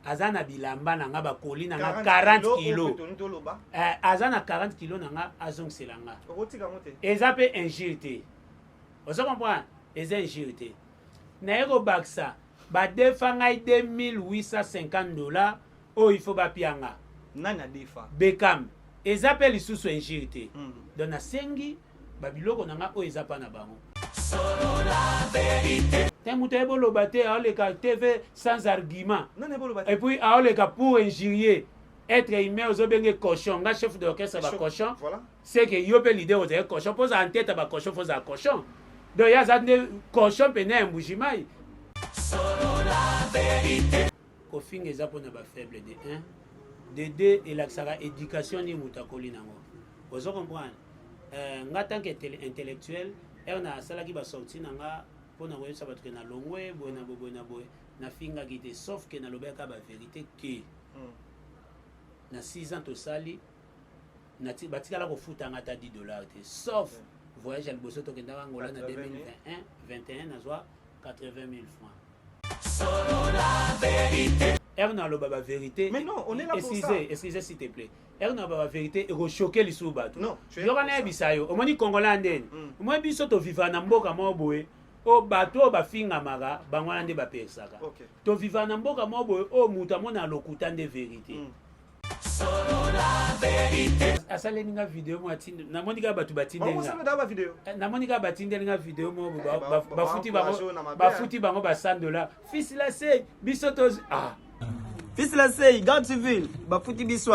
azana bilamba nanga bakoli nanga 40 kilo azana 40 kilo nanga azongselanga eza pe injure te ozo comprendre eza injure te naye kobakisa badefa ngai $2850 oyo il faut bapianga nani adefa Beckham eza pe lisusu injure te donc nasengi babiloko nanga oyo eza pa na bango te moto ayeboloba te aoleka TV sans argument et puis aoleka pour injurier être humain ozobenge cochon nga chef d'orchestre bacochon c'est que yo mpe leader ozali cochon mpo ozala ntete bacochon fo ozala cochon donc ya aza nde cochon pene ya mbujimai kofinga eza mpona bafaible de 1 de 2 elakisaka éducation ni moto akoli nango ozo comprendre nga tant que intellectuel ere nasalaki basorti na nga mpona koyebisa bato ke nalongwe boye na boye na boye nafingaki te sauf ke nalobelaka bavérité ke na 6 ans tosali batikala kofutanga ata $10 te sauf voyage ya liboso tokendaka ngola na 2021 nazwa 80 000 francs ere naloba bavérité excusez s'il te plaît ere naloba bavérité ekoshoke lisusu bato yoka nayebisa yo omoni kongola ndeni omoni biso toviva na mboka moko boye o bato oyo bafingamaka bango wana nde bapesaka toviva na mboka moko boye oyo moto amona lokuta nde vérité asaleli nga video mo atinde namoni kaka bato batindeli kaka batindeli nga video mo bafuti bango $100 fils la sei biso to fils la sei God civil bafuti biso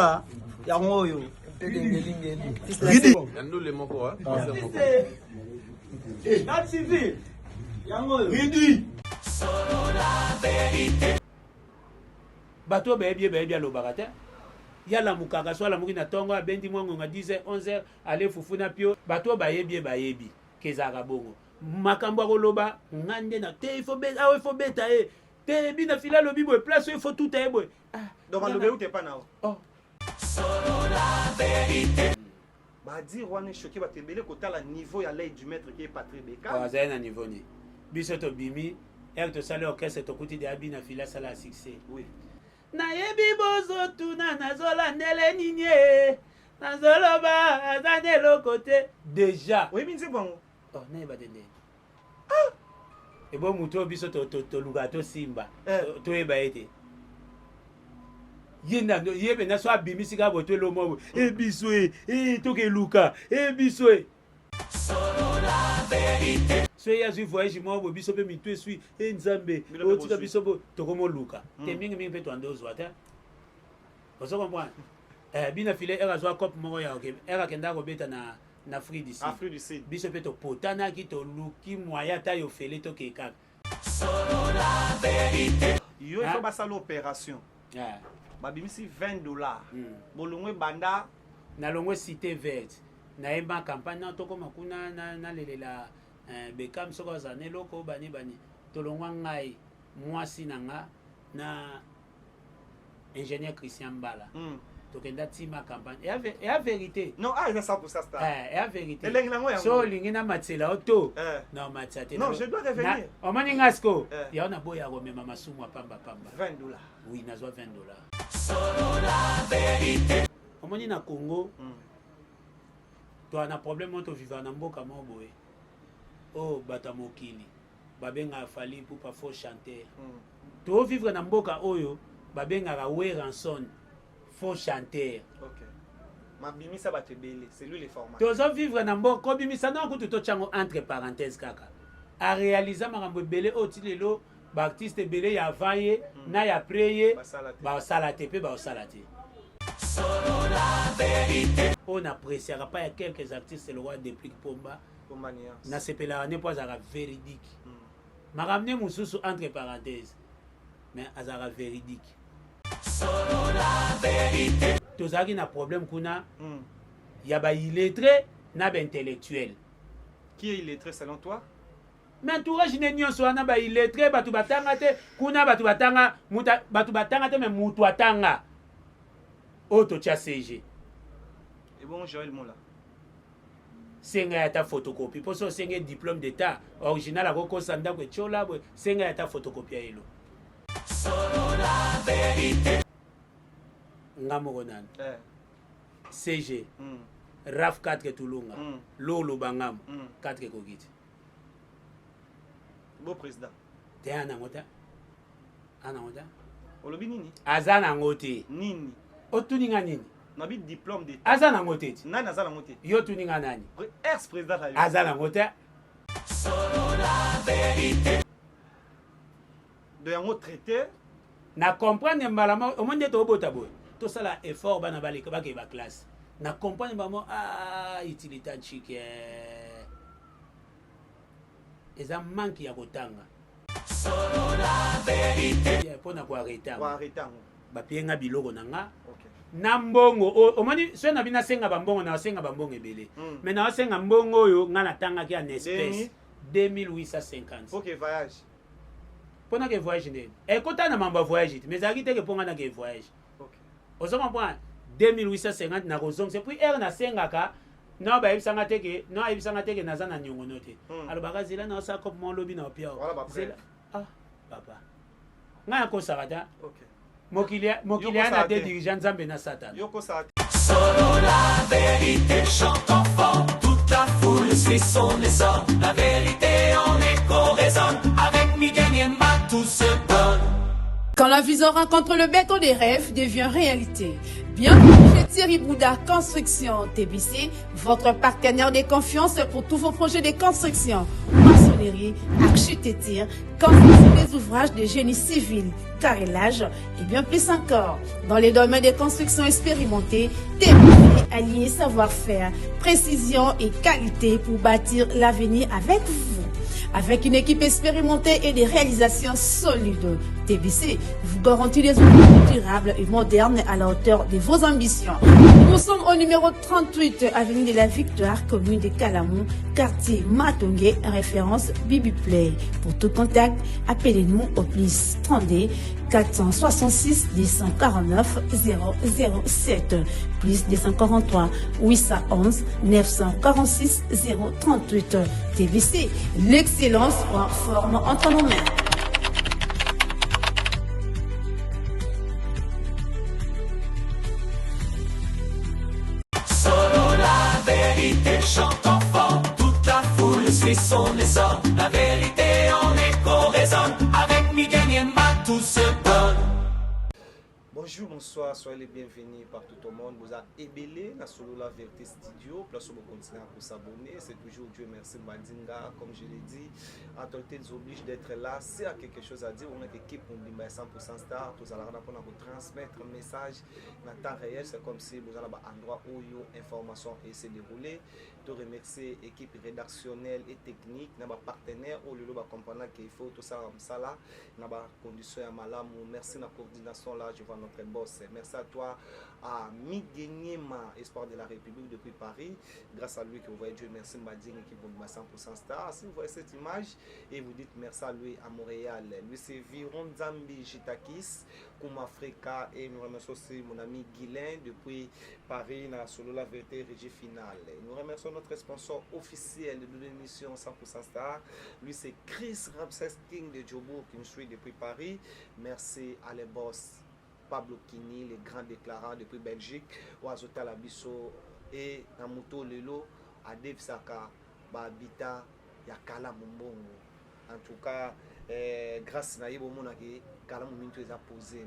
yango oyo yandule moko God civil yango oyo bato bayebi alobaka te yala mukaka so alamuki na tongo abendi mwangonga 10h 11h ale fufuna pio bato bayebi kezaka bongo makambo akoloba ngande na te il faut beta te bina fila lobi boye place il faut tout boye donc alobe ute pa nao dire wana choqué batebele kotala niveau ya l'œil du maître qui est Patrick Beckham azali na niveau ni biso tobimi ere tosali orchestre tokuti de abina fila sala ya succès oui nayebi bozotuna nazolandele nini nazoloba aza nde eloko te déjà oyebi nzembo yango nayeba te nde ebo moto oyo biso toluka tosimba toyeba ye te ye pena so abimisi kaka boto elomo biso tokeluka biso so ye azwi voyage moko boye biso mpe mitu eswi nzambe otika biso bo tokomoluka te mingimingi mpe twande ozwa te ozo comprendre bina file ere azwa cope moko ya ere akendaka kobeta na Afrique du Sud biso mpe topotanaki toluki mwaya ata yo fele tokekaka yo efo basala opération babimisi $20 bolongwe banda nalongwe cité verte nayeba campagne na tokoma kuna nalelela Beckham soko azala na eloko bani tolongwa ngai mwasi na nga na ingénieur Christian Mbala tokenda tima campagne ya vérité non eza 100% star ya vérité so olingi na matsela oto na matsa te non je dois revenir omoni nga siko yao na boya komema masumu apamba $20 oui nazwa $20 omoni na Congo toana problème oyo toviva na mboka moko boye bato ya mokili babengaka Fally Ipupa faux chanteur tovivre na mboka oyo babengaka Weranson faux chanteur mabimisa bato ebele c'est lui le format tozovivre na mboka kobimisa na kutu totyango entre parenthèse kaka aréalisa makambo ebele oyo ti lelo baartiste ebele ya avant ye na ya après ye basala te mpe baosala te oyo napreciaka pa ya quelques artistes le roi déplique pomba nasepelaka nde mpo azalaka véridique makambo nde mosusu entre parenthèse mais azalaka véridique tozalaki na problème kuna ya baillettré na baintellectuel qui est illettré selon toi mais entourage ne nyonso wana baillettré bato batanga te kuna bato batanga te mais mutu atanga oyo totya CG ebongo Joël Mola senga ya ta photocopie mpo so osenge diplôme d'état original akokosa ndako etiola boye senga ya ta photocopie ya elo Ngamogonan. CG. Mm. RAF 4 Tulunga. Mm. Lolo Bangam. Mm. 4 Kogiti. Beau président. Te anangota. Anangota. Olobi nini? Azana ngote. Nini? Otuninga nini? Nabi diplôme d'état. Azana ngote. Nani azala ngote? Yo tuninga nani? Ex-président la Azana ngote. Solo la vérité. De yango traité. Na comprendre mbalama au monde to bota boy. To sala effort bana balika ba ke ba classe. Na comprendre bamo utilité chique. Eza manki ya kotanga. Solo la vérité. Pona ko arrêter. Ko arrêter. Ba pienga biloko nanga. OK. Na mbongo o moni so na bina senga bambongo na senga bambongo ebele. Mais na senga mbongo oyo nga na tanga ki en espèce 2850. OK, voyage. Pona ke voyage ne. E kota na mamba voyage, mais ça qui te ke ponga na ke voyage. OK. On se comprend 2850 na kozong c'est puis er na senga ka na ba ibisanga teke na ibisanga teke na zana nyongo note. Alors baka zela na sa kop mon lobi na opia. Voilà ah papa. Nga ko sarata. OK. Mokilia na te dirigeant Nzambe na Satan. Yoko sa. Solo la vérité chante enfant. Toute la foule suit son essor. La vérité en écho résonne. Avec Miguel Niemba tout se donne. Quand la vision rencontre le béton des rêves devient réalité. Bienvenue chez Thierry Bouddha Construction TBC, votre partenaire de confiance pour tous vos projets de construction, maçonnerie, architecture, construction des ouvrages de génie civil, carrelage et bien plus encore. Dans les domaines des constructions expérimentées, TBC allie savoir-faire, précision et qualité pour bâtir l'avenir avec vous. Avec une équipe expérimentée et des réalisations solides, TBC vous garantit des outils durables et modernes à la hauteur de vos ambitions. Nous sommes au numéro 38, avenue de la Victoire, commune de Calamon, quartier Matongé, référence Bibi Play. Pour tout contact, appelez-nous au plus 32 466 249 007, plus 243 811 946 038. TBC, l'excellence en forme entre nos mains. Solo la vérité chante enfant. Toute la foule suit son essor. La vérité en écho résonne. Avec Miguel Niemba tout se donne. Bonjour, bonsoir, soyez les bienvenus partout au monde. Vous avez ébélé dans Solo la Vérité Studio. Place où vous continuez à s'abonner. C'est toujours Dieu merci Mbadinga. Comme je l'ai dit, autorité nous oblige d'être là. S'il y a quelque chose à dire, on est équipe pour 100% star. Tous allons vous transmettre un message dans le temps réel. C'est comme si vous avez un endroit où l'information s'est déroulée. De remercier l'équipe rédactionnelle et technique, nos partenaires, au lieu de comprendre qu'il faut tout ça comme ça là, nos conditions à malam. Merci de la coordination là, je vois notre boss. Merci à toi, à Migueniema, espoir de la République depuis Paris. Grâce à lui que vous voyez Dieu merci Mbading qui pour 100% star. Si vous voyez cette image et vous dites merci à lui à Montréal, lui c'est Viron Zambi Jitakis, comme Africa, et nous remercions aussi mon ami Guilain depuis Paris, dans Solo la Vérité Régie Finale. Nous remercions notre sponsor officiel de l'émission 100% Star. Lui, c'est Chris Ramsès King de Djobourg qui nous suit depuis Paris. Merci à les boss Pablo Kini, les grands déclarants depuis Belgique, Oazota Labiso et Namuto Lelo, à Dave Saka, Babita, Yakala Mumbongo. En tout cas, grâce à Yebo Monaki,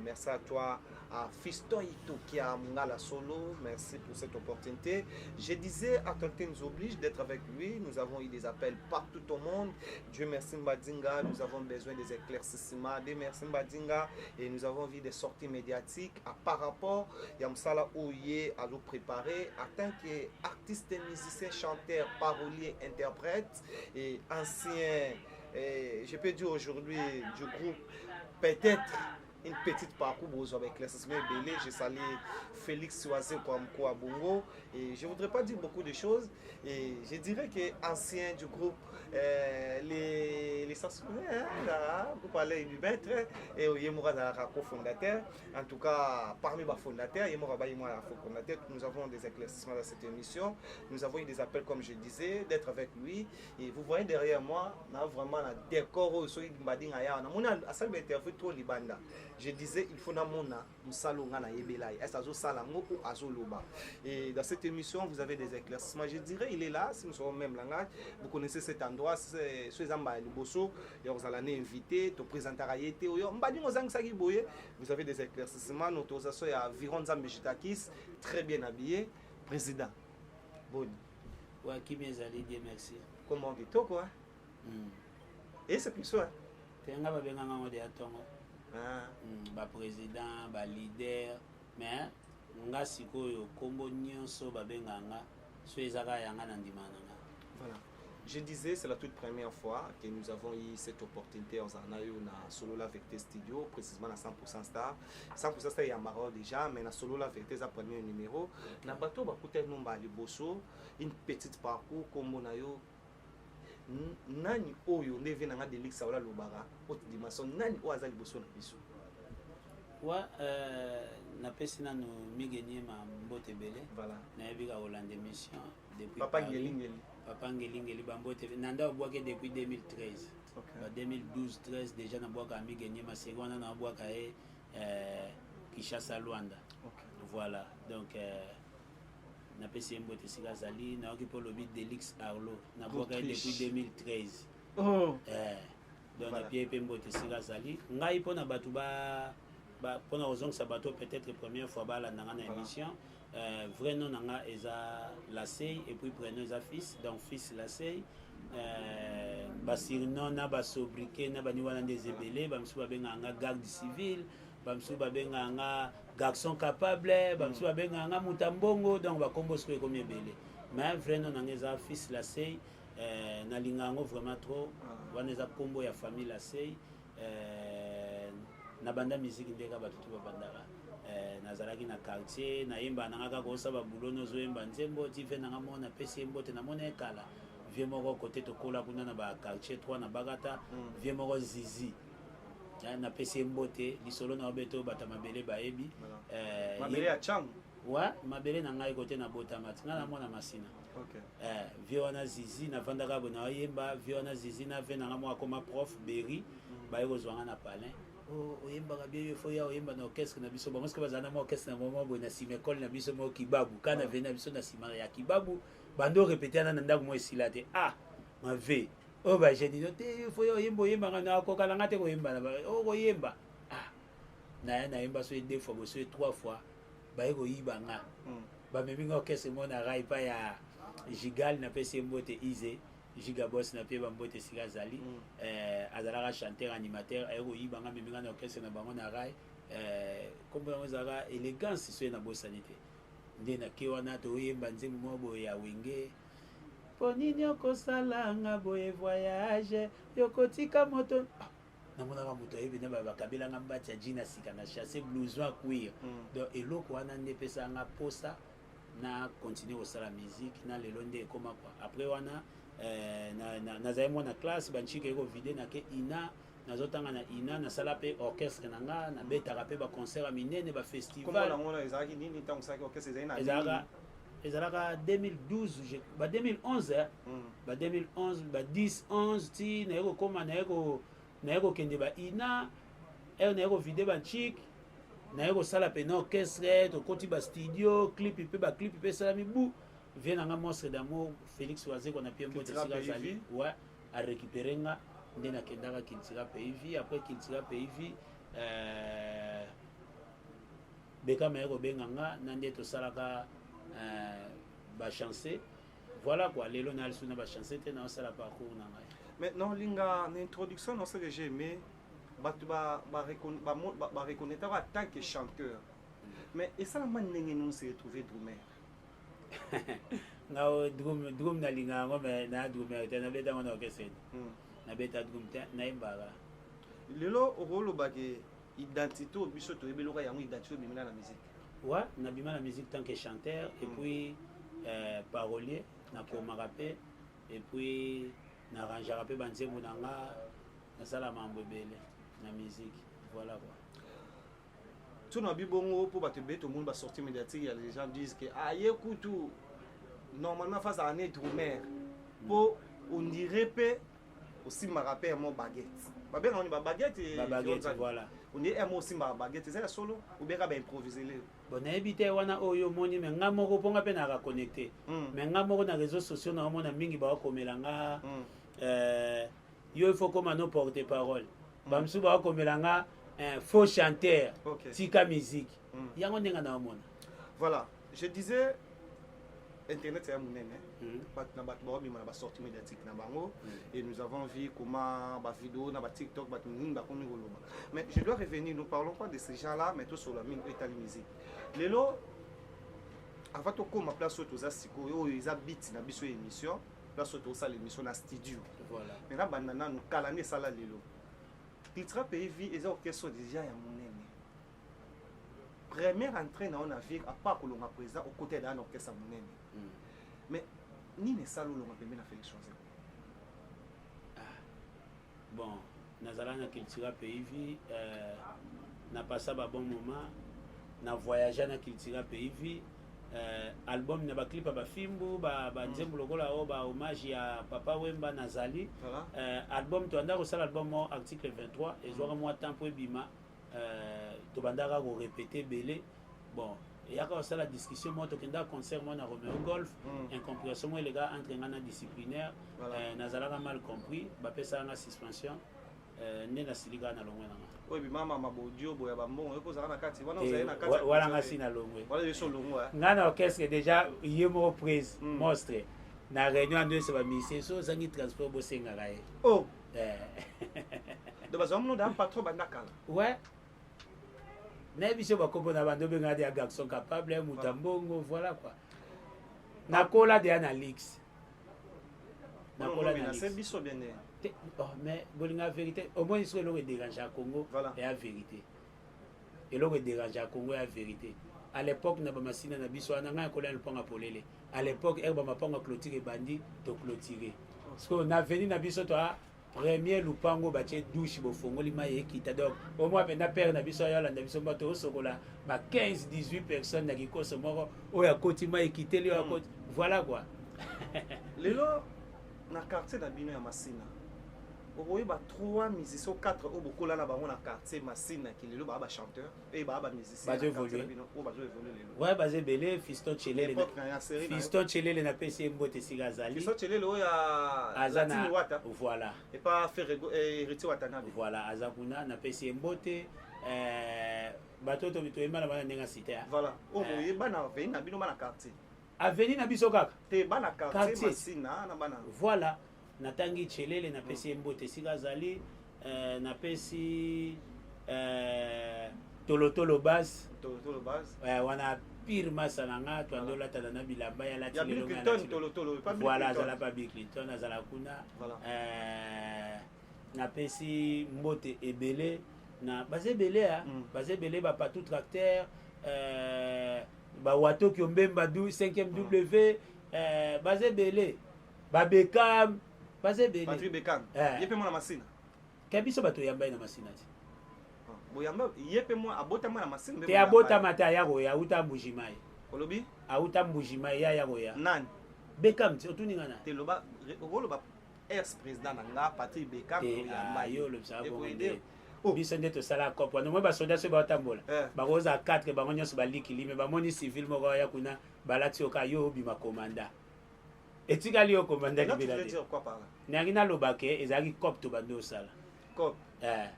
merci à toi, à Fiston Ito qui a Mungala Solo. Merci pour cette opportunité. Je disais, Autorité nous oblige d'être avec lui. Nous avons eu des appels partout au monde. Dieu merci Mbadinga. Nous avons besoin des éclaircissements. Dieu merci Mbadinga. Et nous avons vu des sorties médiatiques par rapport à Yamsala Ouye à nous préparer en tant qu'artiste, musicien, chanteur, parolier, interprète et ancien. Je peux dire aujourd'hui du groupe peut-être une petite parcours avec l'éclaircissement belé. J'ai salué Félix Soazé Kwamko à Bongo et je ne voudrais pas dire beaucoup de choses et je dirais que ancien du groupe les saxophonistes, vous parlez du maître et Yemura co-fondateur. En tout cas, parmi les fondateurs, Yemura fondateur, nous avons des éclaircissements dans cette émission. Nous avons eu des appels, comme je disais, d'être avec lui. Et vous voyez derrière moi, on a vraiment un décor où il y a un interview trop libanda. Je disais, il faut namona msalonga na yebelai. Est-ce azo salango ou azo loba. Et dans cette émission, vous avez des éclaircissements. Je dirais, il est là, si nous sommes au même langage. Vous connaissez cet endroit, c'est Zamba Liboso. Et vous allez invité, te présenter à Yete. Vous avez des éclaircissements. Notre autorisation est à Viron Zambejitakis, très bien habillé. Président. Bon. Ouais, qui m'est allé dire merci. Comment dit-on quoi? Et c'est plus ça. Tenga ba benga ngo de atongo. Ba président, ba leader, mais nga sikoyo kombo nyonso ba benga nga so ezaka yanga na ndima nanga. Voilà. Je disais, c'est la toute première fois que nous avons eu cette opportunité en Zanayo na Solo La Vérité Studio, précisément na 100% Star. 100% Star il y a marre déjà, mais na Solo La Vérité ça premier numéro. Na bateau ba peut-être non ba liboso, une petite parcours comme monayo. Nani oyo ndeve nanga Delix wala lobara, haute dimension nani o azali boso na biso. Wa na pesi na no migeni ma mbote belé. Voilà. Na yebika Hollande mission depuis Papa Ngelingeli. Papa Ngelingeli bambote nanda obwake depuis 2013. Okay. Ba 2012-13 déjà na bwaka migeni ma seconde na bwaka Kishasa Luanda. Okay. Voilà. Donc na pesi mbote sikazali na okipo lobi Delix Arlo na bwaka depuis 2013. Oh. Donc na pied pe mbote sikazali ngai pona batu ba pendant aux ça bateau peut-être première fois ba la dans émission vrai nom nanga eza Lasey et puis prénom eza fils donc fils Lasey ba surnom na ba sobriquet na ba ni wana des ebele ba msu ba benga nga garde civil ba msu ba benga nga garçon capable ba msu ba benga nga mutambongo donc ba kombosko comme ebele mais vrai nom nanga eza fils Lasey na lingango vraiment trop wana eza kombo ya famille Lasey na banda musique ndeka batutu babandaka nazalaki na quartier nayemba nanga kaka osaba bulono ozoyemba nzembo tive nanga mona pesi mbote na mona ekala vie moko côté tokola kuna na ba quartier 3 na bagata vie moko zizi na pesi mbote lisolo na obeto bata mabele baebi mabele ya chang wa mabele na ngai côté na botamati na mona masina. Okay. Vie wana zizi na vandaka bona oyemba vie wana zizi na ve nanga moko koma prof Berry bayo zwanga na palin. Oyemba bien faut ya oyemba na orchestre na biso bango bazana mo orchestre na moment bo na simekol na biso mo kibabu kana vena biso na sima ya kibabu bando répéter na ndako mo esilate ma ve o ba jeni no te faut ya oyemba na ko kala ngate ko yemba o yemba na yemba so 2 fois bo so 3 fois ba ko yiba nga ba memi orchestre mo na rai pa ya Gigal na pesi mbote Ize Gigaboss na pie bambote sikazali azalaka chanteur animateur ayeko yibanga meminga na orchestre na bango na rai kombo yango ezalaka élégance so na bosani te nde na ke wana toyemba nzembo moko boye ya wenge mpo nini okosalanga boye voyage yokotika moto namonaka moto ayebi na bakabelanga mbati ya jina sika na chasse blouson cuir donc eloko wana nde epesanga posa na continuer kosala musique na lelo nde ekoma kwa après wana nazali mwana classe banchike eko vide na ke ina nazotanga na ina nasala pe orchestre na nga na betaka pe ba concert minene ba festival comment ngona ezalaki nini tango saki orchestre ezalaka 2012 ba 2011 ba 2011 ba 10 11 ti na eko koma na eko kende ba ina na eko vide banchike na eko sala pe na orchestre to koti ba studio clip pe sala mibu vient nga monstre d'amour Félix Oazé qu'on a bien mbote sika zali ouais a récupérer nga ndena kendaka Kiltira Pays après Kiltira Pays beka mayeko benga nga nande to salaka ba chancer voilà quoi lelo na alsuna ba chancer te na sala parcours na ngai. Maintenant linga l'introduction dans ce que j'ai aimé reconnaître en tant que chanteur mais et ça la manière nous s'est retrouvé drummer ngao drum na linga ngome na drummer te na beta ngona orchestre na beta drum te na imbara lelo rolo bake identité biso to ebeloka yango identité bimina na musique ouais na bima la musique tant que chanteur et puis parolier na koma rapper et puis na arranger rapper banzembo nanga na sala mambo bele na musique voilà quoi. Tout na bibongo pour bato beto monde ba sortie médiatique il y a les gens disent que ayekutu normalement face à un drummer pour on dirait pe aussi ma rappel mon baguette ba bien on ba baguette voilà on est un mot aussi ma baguette c'est solo ou bien ka ba improviser les bon nayebi te wana oyo moni me nga moko mponga mpe naka connecté me nga moko na réseaux sociaux na omona mingi bakomela nga yo il faut koma no porte parole bamisusu bakomela nga faux chanteur tika musique yango ndenga na omona. Voilà, je disais internet c'est un monene na bato babima na ba sortie médiatique na bango et nous avons vu comment ba vidéo na ba TikTok ba nini ba komi koloba. Mais je dois revenir, nous parlons pas de ces gens-là mais tout sur la mine état musique. Lelo avant to koma place to za siko yo ils habitent na biso émission place to ça l'émission na studio. Voilà. Mais na banana nous kalane sala lelo. Titra pays vie et orchestre déjà ya monene. Première entrée dans un vie à part que l'on a présent au côté d'un orchestre monene. Mais ni ne salo l'on a permis de faire les choses. Bon, nazala na culture pays vie na passé un bon moment, na voyagé na culture pays vie album na ba clip ba fimbu ba nzembo lokola o ba hommage à Papa Wemba Nazali album to anda ko sala album article 23 et zo moi temps pour bima to bandaka ko répéter belé bon et y a comme ça la discussion moi to kenda concert moi na Romeo Golf incompréhension moi les gars entre ngana disciplinaire nazala mal compris ba pesa nga suspension ne na siliga na longwe na oui bi mama mabodio boya ba mbongo ko za na kati wana uzaye na kati wala nga sina longwe wala yeso longwe ngana orchestre déjà yemo prise monstre na réunion de ce ba mission so zangi transport bo senga gae oh de bazom no da patron bandakala ouais na biso ba kombo na bando benga des garçons capables mutambongo voilà quoi na kola de analytics na kola de c'est biso bien oh mais bolinga vérité au moins il le dérange à Congo et à vérité et le dérange à Congo et à vérité à l'époque na ba masina na biso na nga kola le panga polele à l'époque erba mapanga clôturer bandi to clôturer parce que na veni na biso to premier lupango bache douche bofongoli mai ekita donc au moins penda père na biso ya landa biso bato sokola ba 15 18 personnes na kikoso moko oya koti mai ekiteli oya koti voilà quoi lelo na quartier na bino ya Masina oboyi ba 3 musiciens 4 au bokola na bango na quartier Masina ki lelo ba chanteur et ba musicien ba évoluer o ba évoluer lelo ouais ba belé fiston chelele fiston chelele na pesi mbote sigazali fiston chelele oya azana voilà et pas faire héritier watana voilà azakuna na pesi mbote bato to bito emana bana ndenga cité voilà o boyi bana veni na bino bana quartier aveni na biso kaka te bana quartier Masina na bana voilà natangi chelele na pesi mbote sigazali na pesi tolotolo bas wana pire masa nanga to andola tana na bilamba ya la tolotolo voilà azala pa Bill Clinton azala kuna na pesi mbote ebele na bazé belé ba pas tout tracteur ba wato ki ombemba 5e W bazé belé ba Beckham bazé belé Patrick Beckham yepe mo na Masina kabiso bato yamba na Masina ti boyamba yepe mo abota mo na Masina te abota mata ya roya uta mbujimai olobi auta mbujimai ya roya nani Beckham ti otuninga na te loba ex président nga Patrick Beckham yamba yo le sabo biso nde tosala kopo no mo ba soda so ba tambola ba roza 4 ba nyonso ba likili me ba moni civil moko ya kuna balati oka yo bima komanda etikali yo komanda libela te nangi na lobake ezaki cop to bando sala cop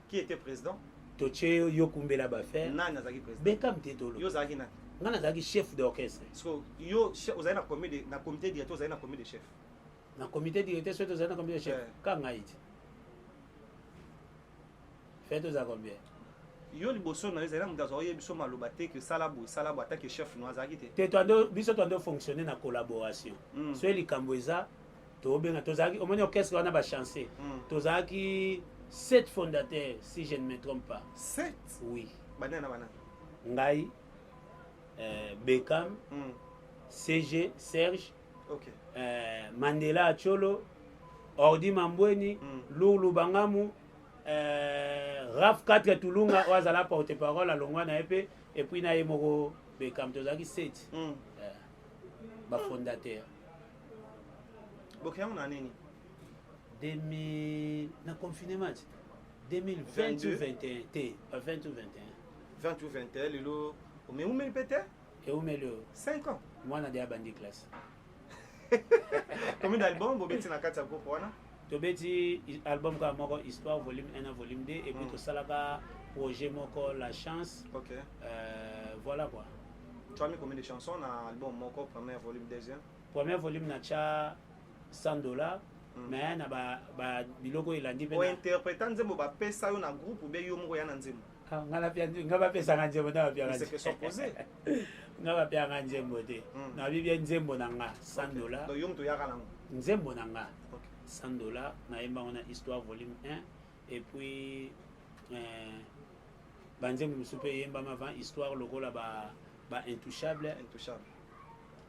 qui était président toche yo kumbela ba faire nani azaki président Beckham te tolo yo zaki nani ngana azaki chef d'orchestre so yo ozali na comité directeur ozali na comité de chef na comité directeur so ozali na comité de chef kanga iti fait aux combien yo liboso na ezali mutu azoye biso maloba te que salabo attaque chef no azaki te te toando biso toando fonctionner na collaboration so likambo eza to benga tozaki omoni orchestre wana ba chancer tozaki 7 fondateurs si je ne me trompe pas 7 oui banana ngai Beckham CG Serge OK Mandela Acholo Ordi Mambweni Lulu Bangamu Raf 4 Tulunga wazala porte-parole alongwa na epe et puis na yemoko Beckham tozaki 7 ba fondateur bokia on nini 2000 na confinement 2020 ou 21 te 20 ou 21 20 ou 21 lelo mais où me pété et où melio 5 ans moi na dia bandi classe combien d'albums vous mettez dans 4 groupe wana tobeti album ka moko histoire volume 1 et volume 2 et puis to salaka projet moko la chance OK voilà quoi tu as mis combien de chansons dans l'album moko premier volume deuxième premier volume na cha $100 mais na ba biloko ilandi o interprétant nzembo ba pesa yo na groupe ou bien yo moko ya na nzembo ngala pia ngaba pesa nga nzembo na pia c'est que sont posés ngaba pia nga nzembo te na bibia nzembo na nga $100 donc yo mto ya kala nzembo na nga $100 na yemba on a histoire volume 1 et puis banzembo musupe yemba avant histoire lokola ba intouchable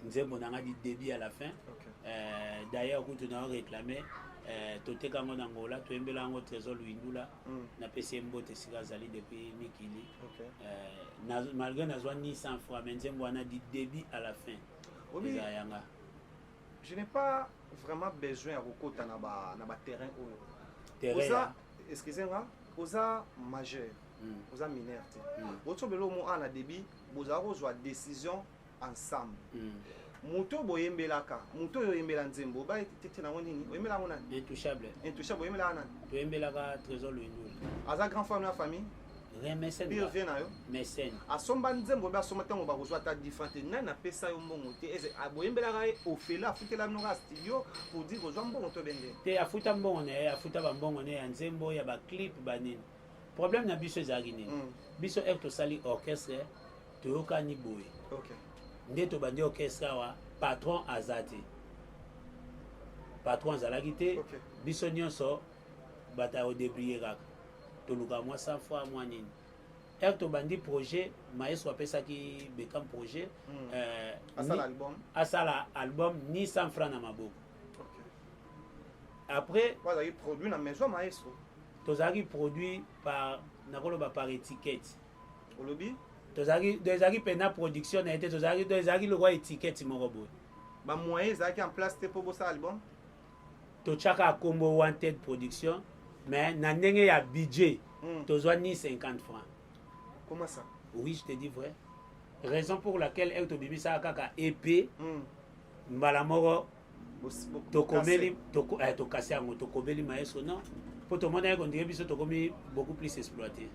nzembo na nga di début à la fin d'ailleurs quand on a réclamé toteka ngo na ngola toyembela ngo trésor luindula na pesi mbote sika zali depuis mikili malgré nazwa ni 100 francs mais nzembo wana di début à la fin yanga je n'ai pas vraiment besoin à kokota na ba terrain oyo terrain excusez-moi oza majeur oza mineur te botobelo mo ana début boza kozwa décision ensemble moto boyembelaka moto yo yembela nzembo ba tete na nini oyembela ngona intouchable oyembela nani toyembelaka trésor luindula aza grand frère na famille mécène bio vient na yo mécène asomba nzembo ba soma tango ba kozwa ta différente nani na pesa yo mbongo te eze aboyembelaka ofela afutela bino ka studio pour dire kozwa mbongo to bende te afuta mbongo ne afuta ba mbongo ne ya nzembo ya ba clip banini problème na biso ezalaki nini biso tosali orchestre toyokani boye OK nde tobandi orchestre awa patron aza te patron azalaki te biso nyonso bata odébrouiller kaka toluka mwa 100 fois mwa nini tobandi projet maestro apesaki bekam projet asala album ni 100 francs na maboko après tozalaki produit na maison maestro tozalaki produit par nakoloba par étiquette olobi tozalaki pena production na ete tozalaki lokwa étiquette moko boye bamoyen ezalaki en place te mpo bosala album totyaka akombo wanted production mais na ndenge ya budget tozwa ni 50 francs. Comment ça? Oui, je te dis vrai. Raison pour laquelle tobibisaka kaka épée mbala moko tokomeli tokasi yango tokobeli maestro non po tomona yeko ndenge biso tokomi beaucoup plus exploité.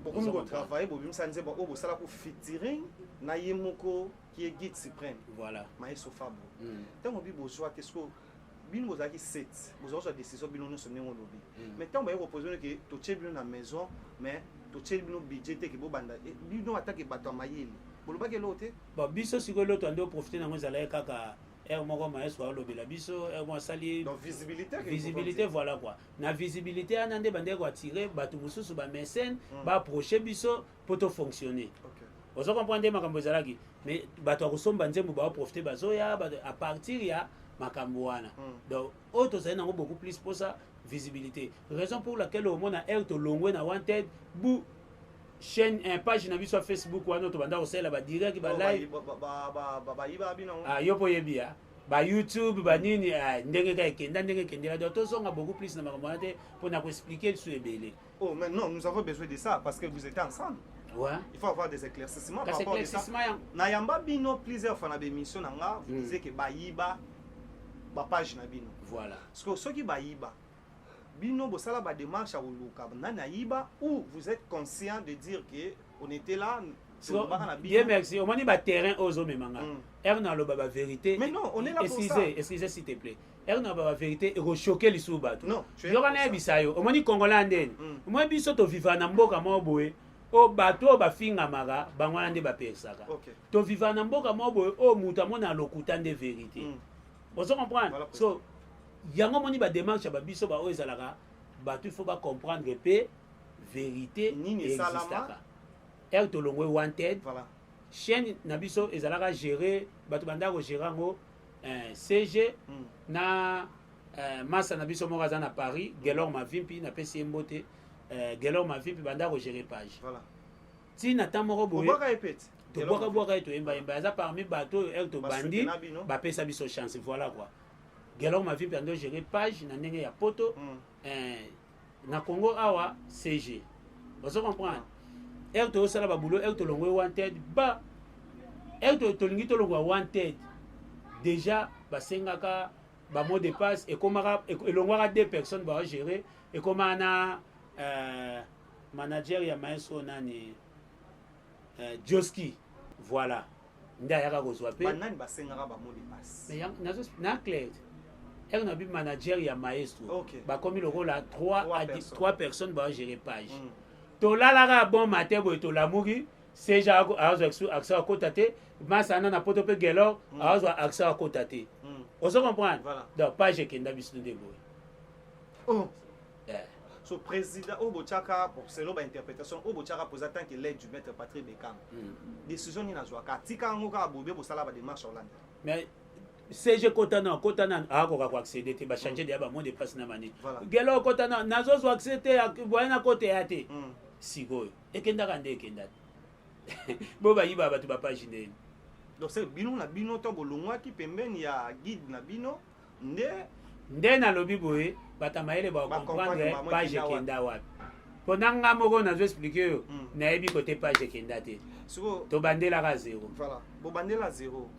Beaucoup de travail, bobimisa nzembo oyo bosala ko featuring na ye moko qui est guide suprême. Voilà. Maestro Fabo. Tango bi bozwa tesko bino bozaki 7 bozozwa décision bino nyonso ndenge olobi. Mais tango baye reposer que totie bino na maison mais totie bino budget te ke bobanda bino atake bato ya mayele. Bolobaki lote? Bon biso sikolo to ando profiter nango ezala kaka moko maestro alobela biso mo sali donc visibilité voilà quoi na visibilité ana nde bande ko attirer bato mususu ba mécène ba approcher biso pour to fonctionner. OK. Vous comprenez makambo ezalaki mais bato akosomba nzembo ba profiter bazoya à partir ya makambo wana. Donc auto ça nango beaucoup plus pour ça visibilité. Raison pour laquelle au monde a to longwe na wanted bu chaîne page na biso Facebook wana to banda osela ba direct ba live ba yiba bino yopo yebia ba YouTube ba nini ndenge ka ekenda ndenge kendela donc to songa beaucoup plus na makambo wana te pour na ko expliquer sur ebele. Oh mais non, nous avons besoin de ça parce que vous étiez ensemble. Ouais. Il faut avoir des éclaircissements par rapport à ça. Na yamba bino plusieurs fois na émission nanga vous disiez que ba yiba ba page na bino. Voilà. Parce que ceux qui ba yiba bino bosala ba démarche à oluka na yiba ou vous êtes conscient de dire que on était là Bien merci. Au moins ba terrain ozo memanga. Na lo ba vérité. Mais non, on est là pour ça. Excusez s'il te plaît. Na ba vérité et choquer les sous bateau. Non, yo kana bisayo. Au moins congolais ndeni. Moi biso to vivre na mboka mo boye. O bato ba finga maga bangwana nde ba pesaka. To vivre na mboka mo boye o muta mona lokuta nde vérité. Vous comprenez? So yango moni ba démarche ba biso ba o ezalaka bato il faut ba comprendre que vérité existaka. To longwe wanted. Voilà. Chaîne na biso ezalaka gérer bato banda ko gérer ngo CG na massa na biso moko na Paris Gelor Mavimpi na pesi mbote Gelor Mavimpi banda ko gérer page. Voilà. Ti na tamoko boye. Boka répète. To boka to emba za parmi bato to bandi ba pesa biso chance voilà quoi. Gelor Mavimpi ando gérer page na ndenge ya poto na Congo awa CG vous comprenez er to sala ba boulot er to longwe wanted ba er to lingi to longwa wanted déjà basengaka ba mot de passe et komaka et longwa 2 personnes ba gérer et comment na manager ya maestro nani Joski voilà nda yaka kozwa pe banani basengaka ba mot de passe mais nazo na clair elle n'a pas manager ya maestro okay. Ba comme le rôle à 3 personnes ba gérer page to lalaka bon matin boy to lamuri c'est ja azo accès à côté masana na poto pe gelo azo accès à côté on se comprend donc page kenda bisu de boy oh so président Obochaka pour selon interprétation Obochaka pose tant que l'aide du maître Patrick Bekam décision ni na zwa ka tika ngoka bobe bo sala ba démarche Hollande mais CG kotana ako ka accéder te ba changer de ba mot de passe na mani gelo kotana nazo zo accéder boyana côté ate sikoyo ekenda kande ekenda bo ba yiba batu ba page ndeni donc c'est bino na bino to bolongwa ki pembeni ya guide na bino nde na lobi boye batamayele ba comprendre page ekenda wapi ponanga moko nazo expliquer yo na yebi côté page ekenda te to bandela ka 0 voilà bo bandela 0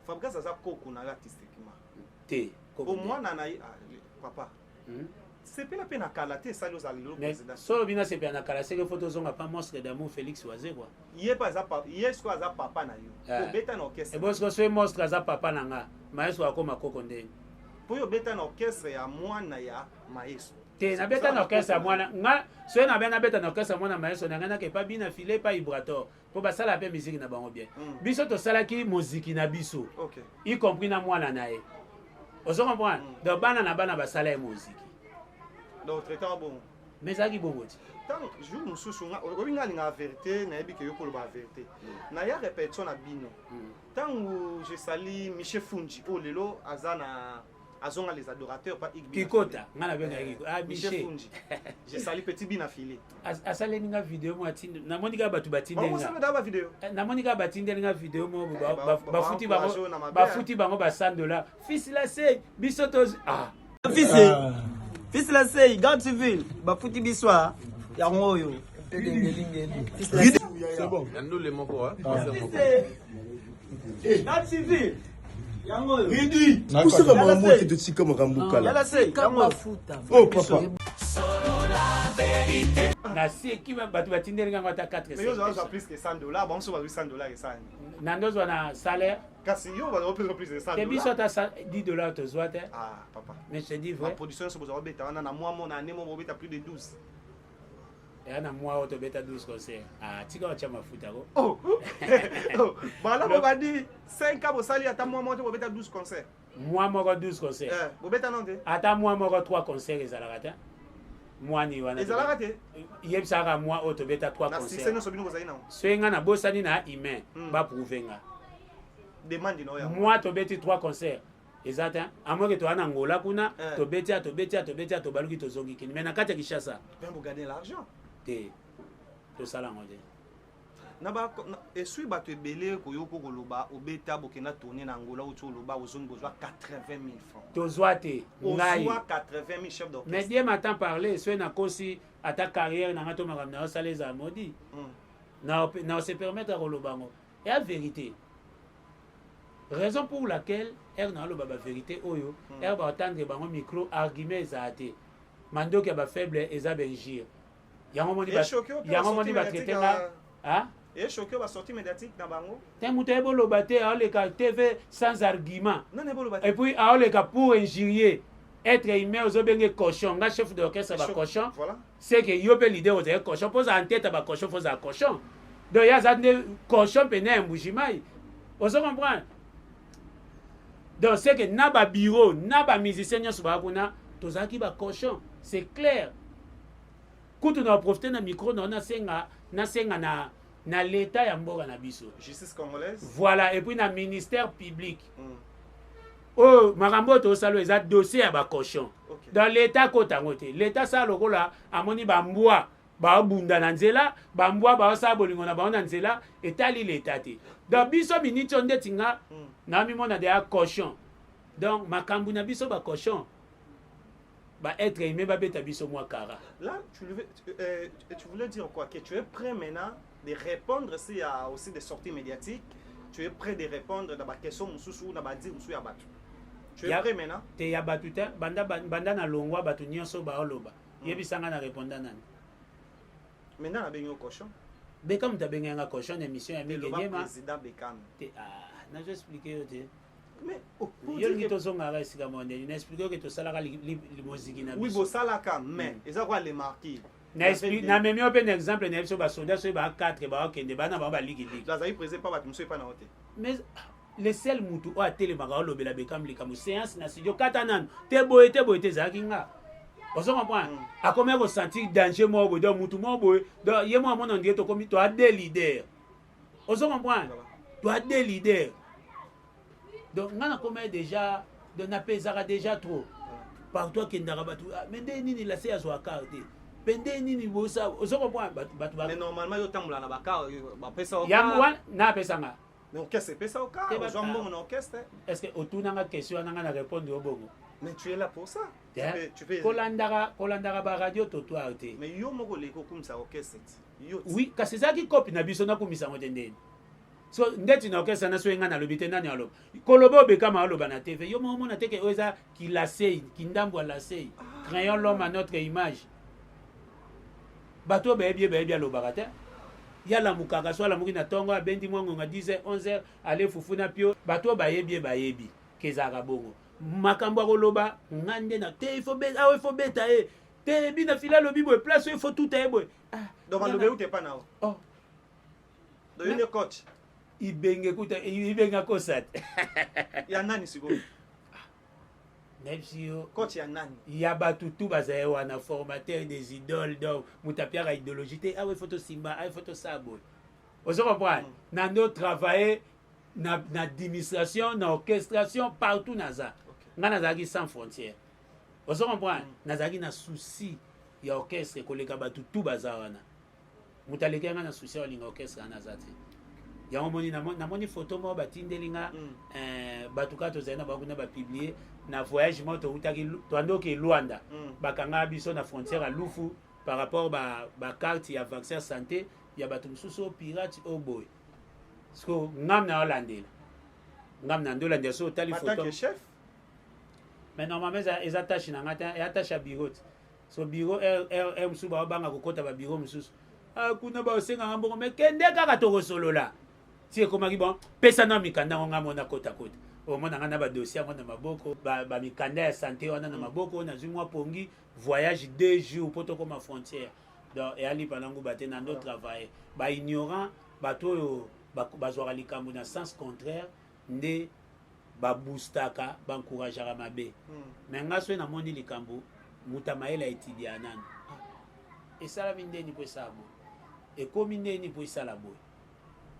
Fabrice aza koko na artistiquement te au moins na papa c'est pas la peine à calater ça nous allons le président solo bina c'est bien à calater que photos ont pas monstre d'amour Félix Oazé quoi yé pas ça yé ce quoi ça papa na yo beta na orchestre et bon ce que monstre ça papa nanga maestro akoma koko ndeni pour yo beta na orchestre ya mwana ya maestro te na beta na orchestre mwana nga so na beta na orchestre mwana maestro nanga ke pas bina filer pas vibrator pour basala pe musique na bango bien biso to sala ki musique na biso OK y compris na mwana nae ozo comprendre donc bana basala musique donc traitant bon mais ça qui bon moti tant jour mususu nga obinga linga vérité na yebi ke yokolo ba vérité na ya répétition na bino tant je sali Michel Fungi o lelo azana azonga les adorateurs pas Kikota ngana benga Kiko Michel Fungi je sali petit bina filé asale ninga vidéo mo atinde na monika batu batinde nga on ba vidéo na monika batinde ninga vidéo mo bafuti bango ba $100 fils la sey bisoto fils la sey garde civil bafuti biswa ya ngoyo c'est bon yando le moko garde civil yangoyo Ridi kusaka mambo kitu chika makambuka la yala sey kama futa oh papa na si qui va batu batinde ninga ngata 4 mais yo za plus que $100 bon so ba $100 et ça nandozo na salaire kasi yo va plus de $100 te biso ta $10 to zwate ah papa mais je te dis la vrai production so bozo beta na mois mon année mon beta plus de 12 et na mois auto beta 12 concert ah tika wa chama futa ko oh bala bo badi 5 ans bo sali ata mois mon beta 12 concerts mois moko 12 concert bo beta non te ata mois moko 3 concerts ezalaka te mois ni wana ezalaka te yebisaka mois auto beta 3 na concerts si no so bino bozali na soenga na bosani na humain ba prouvenga demande no ya mois to beti 3 concerts ezata amoke to ana ngola kuna to betia to baluki to zongi kini mais na kati ya Kinshasa ben vous gagnez l'argent te to sala ngode na ba esui bato ebele koyoko koloba obeta bokena tourner na Angola uti oloba ozongi bozwa 80,000 francs to zwate ngai ozwa 80,000 chef d'orchestre mais die matin parler so na kosi ata carrière na ngato makam na sala za modi na se permettre koloba ngo et la vérité raison pour laquelle er na lo baba vérité oyo er ba attendre bango micro argument ezate mandoki ba faible eza benjir yango moni ba traiter nga ah et choqué va sortir médiatique na bango te muto eboloba te aoleka TV sans argument non eboloba et puis aoleka pour injurier être humain ozobenge cochon nga chef d'orchestre ba cochon voilà c'est que yo pe leader oza cochon pose en tête ba cochon pose à cochon donc ya za ne cochon pene mbujimai ozo comprendre donc c'est que na ba bureau na ba musicien nyonso ba kuna tozaki ba cochon c'est clair kutu na profiter na micro na senga na l'état ya mboka na biso justice congolaise voilà et puis na ministère public oh makambo to salo eza dossier ya ba cochon dans l'état kotango te l'état sa lokola amoni ba mbwa ba bunda na nzela ba mbwa ba sa bolingo na ba na nzela etali l'état te donc biso miniti onde tinga na mi mona de cochon donc makambu na biso ba cochon être aimé babeta biso moi kara. Là, tu voulais dire quoi? Que tu es prêt maintenant de répondre s'il y a aussi des sorties médiatiques. Tu es prêt de répondre à la question ou à la dire ou à battre. Tu es prêt maintenant? Tu es battu, banda na longwa batu nyonso ba oloba. Yebisanga na répondre nani. Maintenant, on a besoin de cochon. Beckham tu as besoin de cochon émission et le président Beckham. Ah, je expliqué mais yo ngi tozonga ga sika monde ni expliquer que to salaka limoziki na oui bo salaka mais eza quoi les marquis na explique na même un exemple na biso ba soldat so ba 4 ba okende bana ba ligi ligi la zaï présent pas ba monsieur pas na hote mais le seul mutu o atele maka olobela Beckham likamu séance na studio katanan te boyete zakinga ozo comprendre a comment ressentir danger mo bo do mutu mo bo do ye mo amona ndie to komi to a des leaders ozo comprendre to a des leaders. Donc, on a déjà, on a déjà trop. Par toi qui n'a pas tout. Mais ni la CA soit carte. Pendé ni bossa. On se comprend. Mais normalement, il y a un la baka. Il y a un na pesanga. Mais qu'est-ce que c'est ça au cas? Ils ont mon orchestre. Est-ce que autour n'a pas question, on a répondu au bon. Mais tu es là pour ça. Tu peux. Kolandara ba radio toto arte. Mais yo moko leko comme ça orchestre. Oui, parce que c'est ça qui copie na biso na komisa ngotende. So ndeti na okesa na so enga na lobite nani alo kolobo Beckham aloba na TV yo mo na teke oza ki la sei ki ndambo la sei créons l'homme à notre image bato bebie aloba kata ya la mukaka so la mukina tongo abendi mwango nga 10h 11h ale fufuna pio bato bayebi kezaka bongo makambo akoloba ngande na te il faut beta te bina fila lobi boy place il faut tout boy donc on lobe ou te pas na oh do you coach ibenga kosat ya nani siko nepsio coach ya nani ya batutu bazaye wana formateur des idoles donc mutapia idéologie ah ouais photo simba ah photo sabo on se comprend na no travailler na administration na orchestration partout naza ngana zaki sans frontières on se comprend nazaki na souci ya orchestre koleka batutu bazawana mutaleka ngana souci ya linga orchestre nazati yango moni namoni photo mo batindelinga batuka tozana bakuna ba publier na voyage mo to utaki to andoke Luanda bakanga biso na frontière à Lufu par rapport ba carte ya vaccin santé ya batu mususu pirate oboy sko ngam na Hollande ngam na ndolande so tali photo en tant que chef mais normalement les attaches na ngata et attache à bureau so bureau mususu ba banga kokota ba bureau mususu kuna ba osenga ngambo mais kende kaka to solola si komaki bon pesa na mikanda ngo ngamona kota o mona ngana ba dossier ngona maboko ba mikanda ya santé wana na maboko na zimwa pongi voyage 2 jours poto comme frontière donc et ali panango baté na notre travail ba ignorant bato ba zwara likambo na sens contraire nde ba boostaka ba encourageara mabe mais ngaso na moni likambo mutamaela etidia nani et ça la minde ni po sabo et comme ni po sala boy.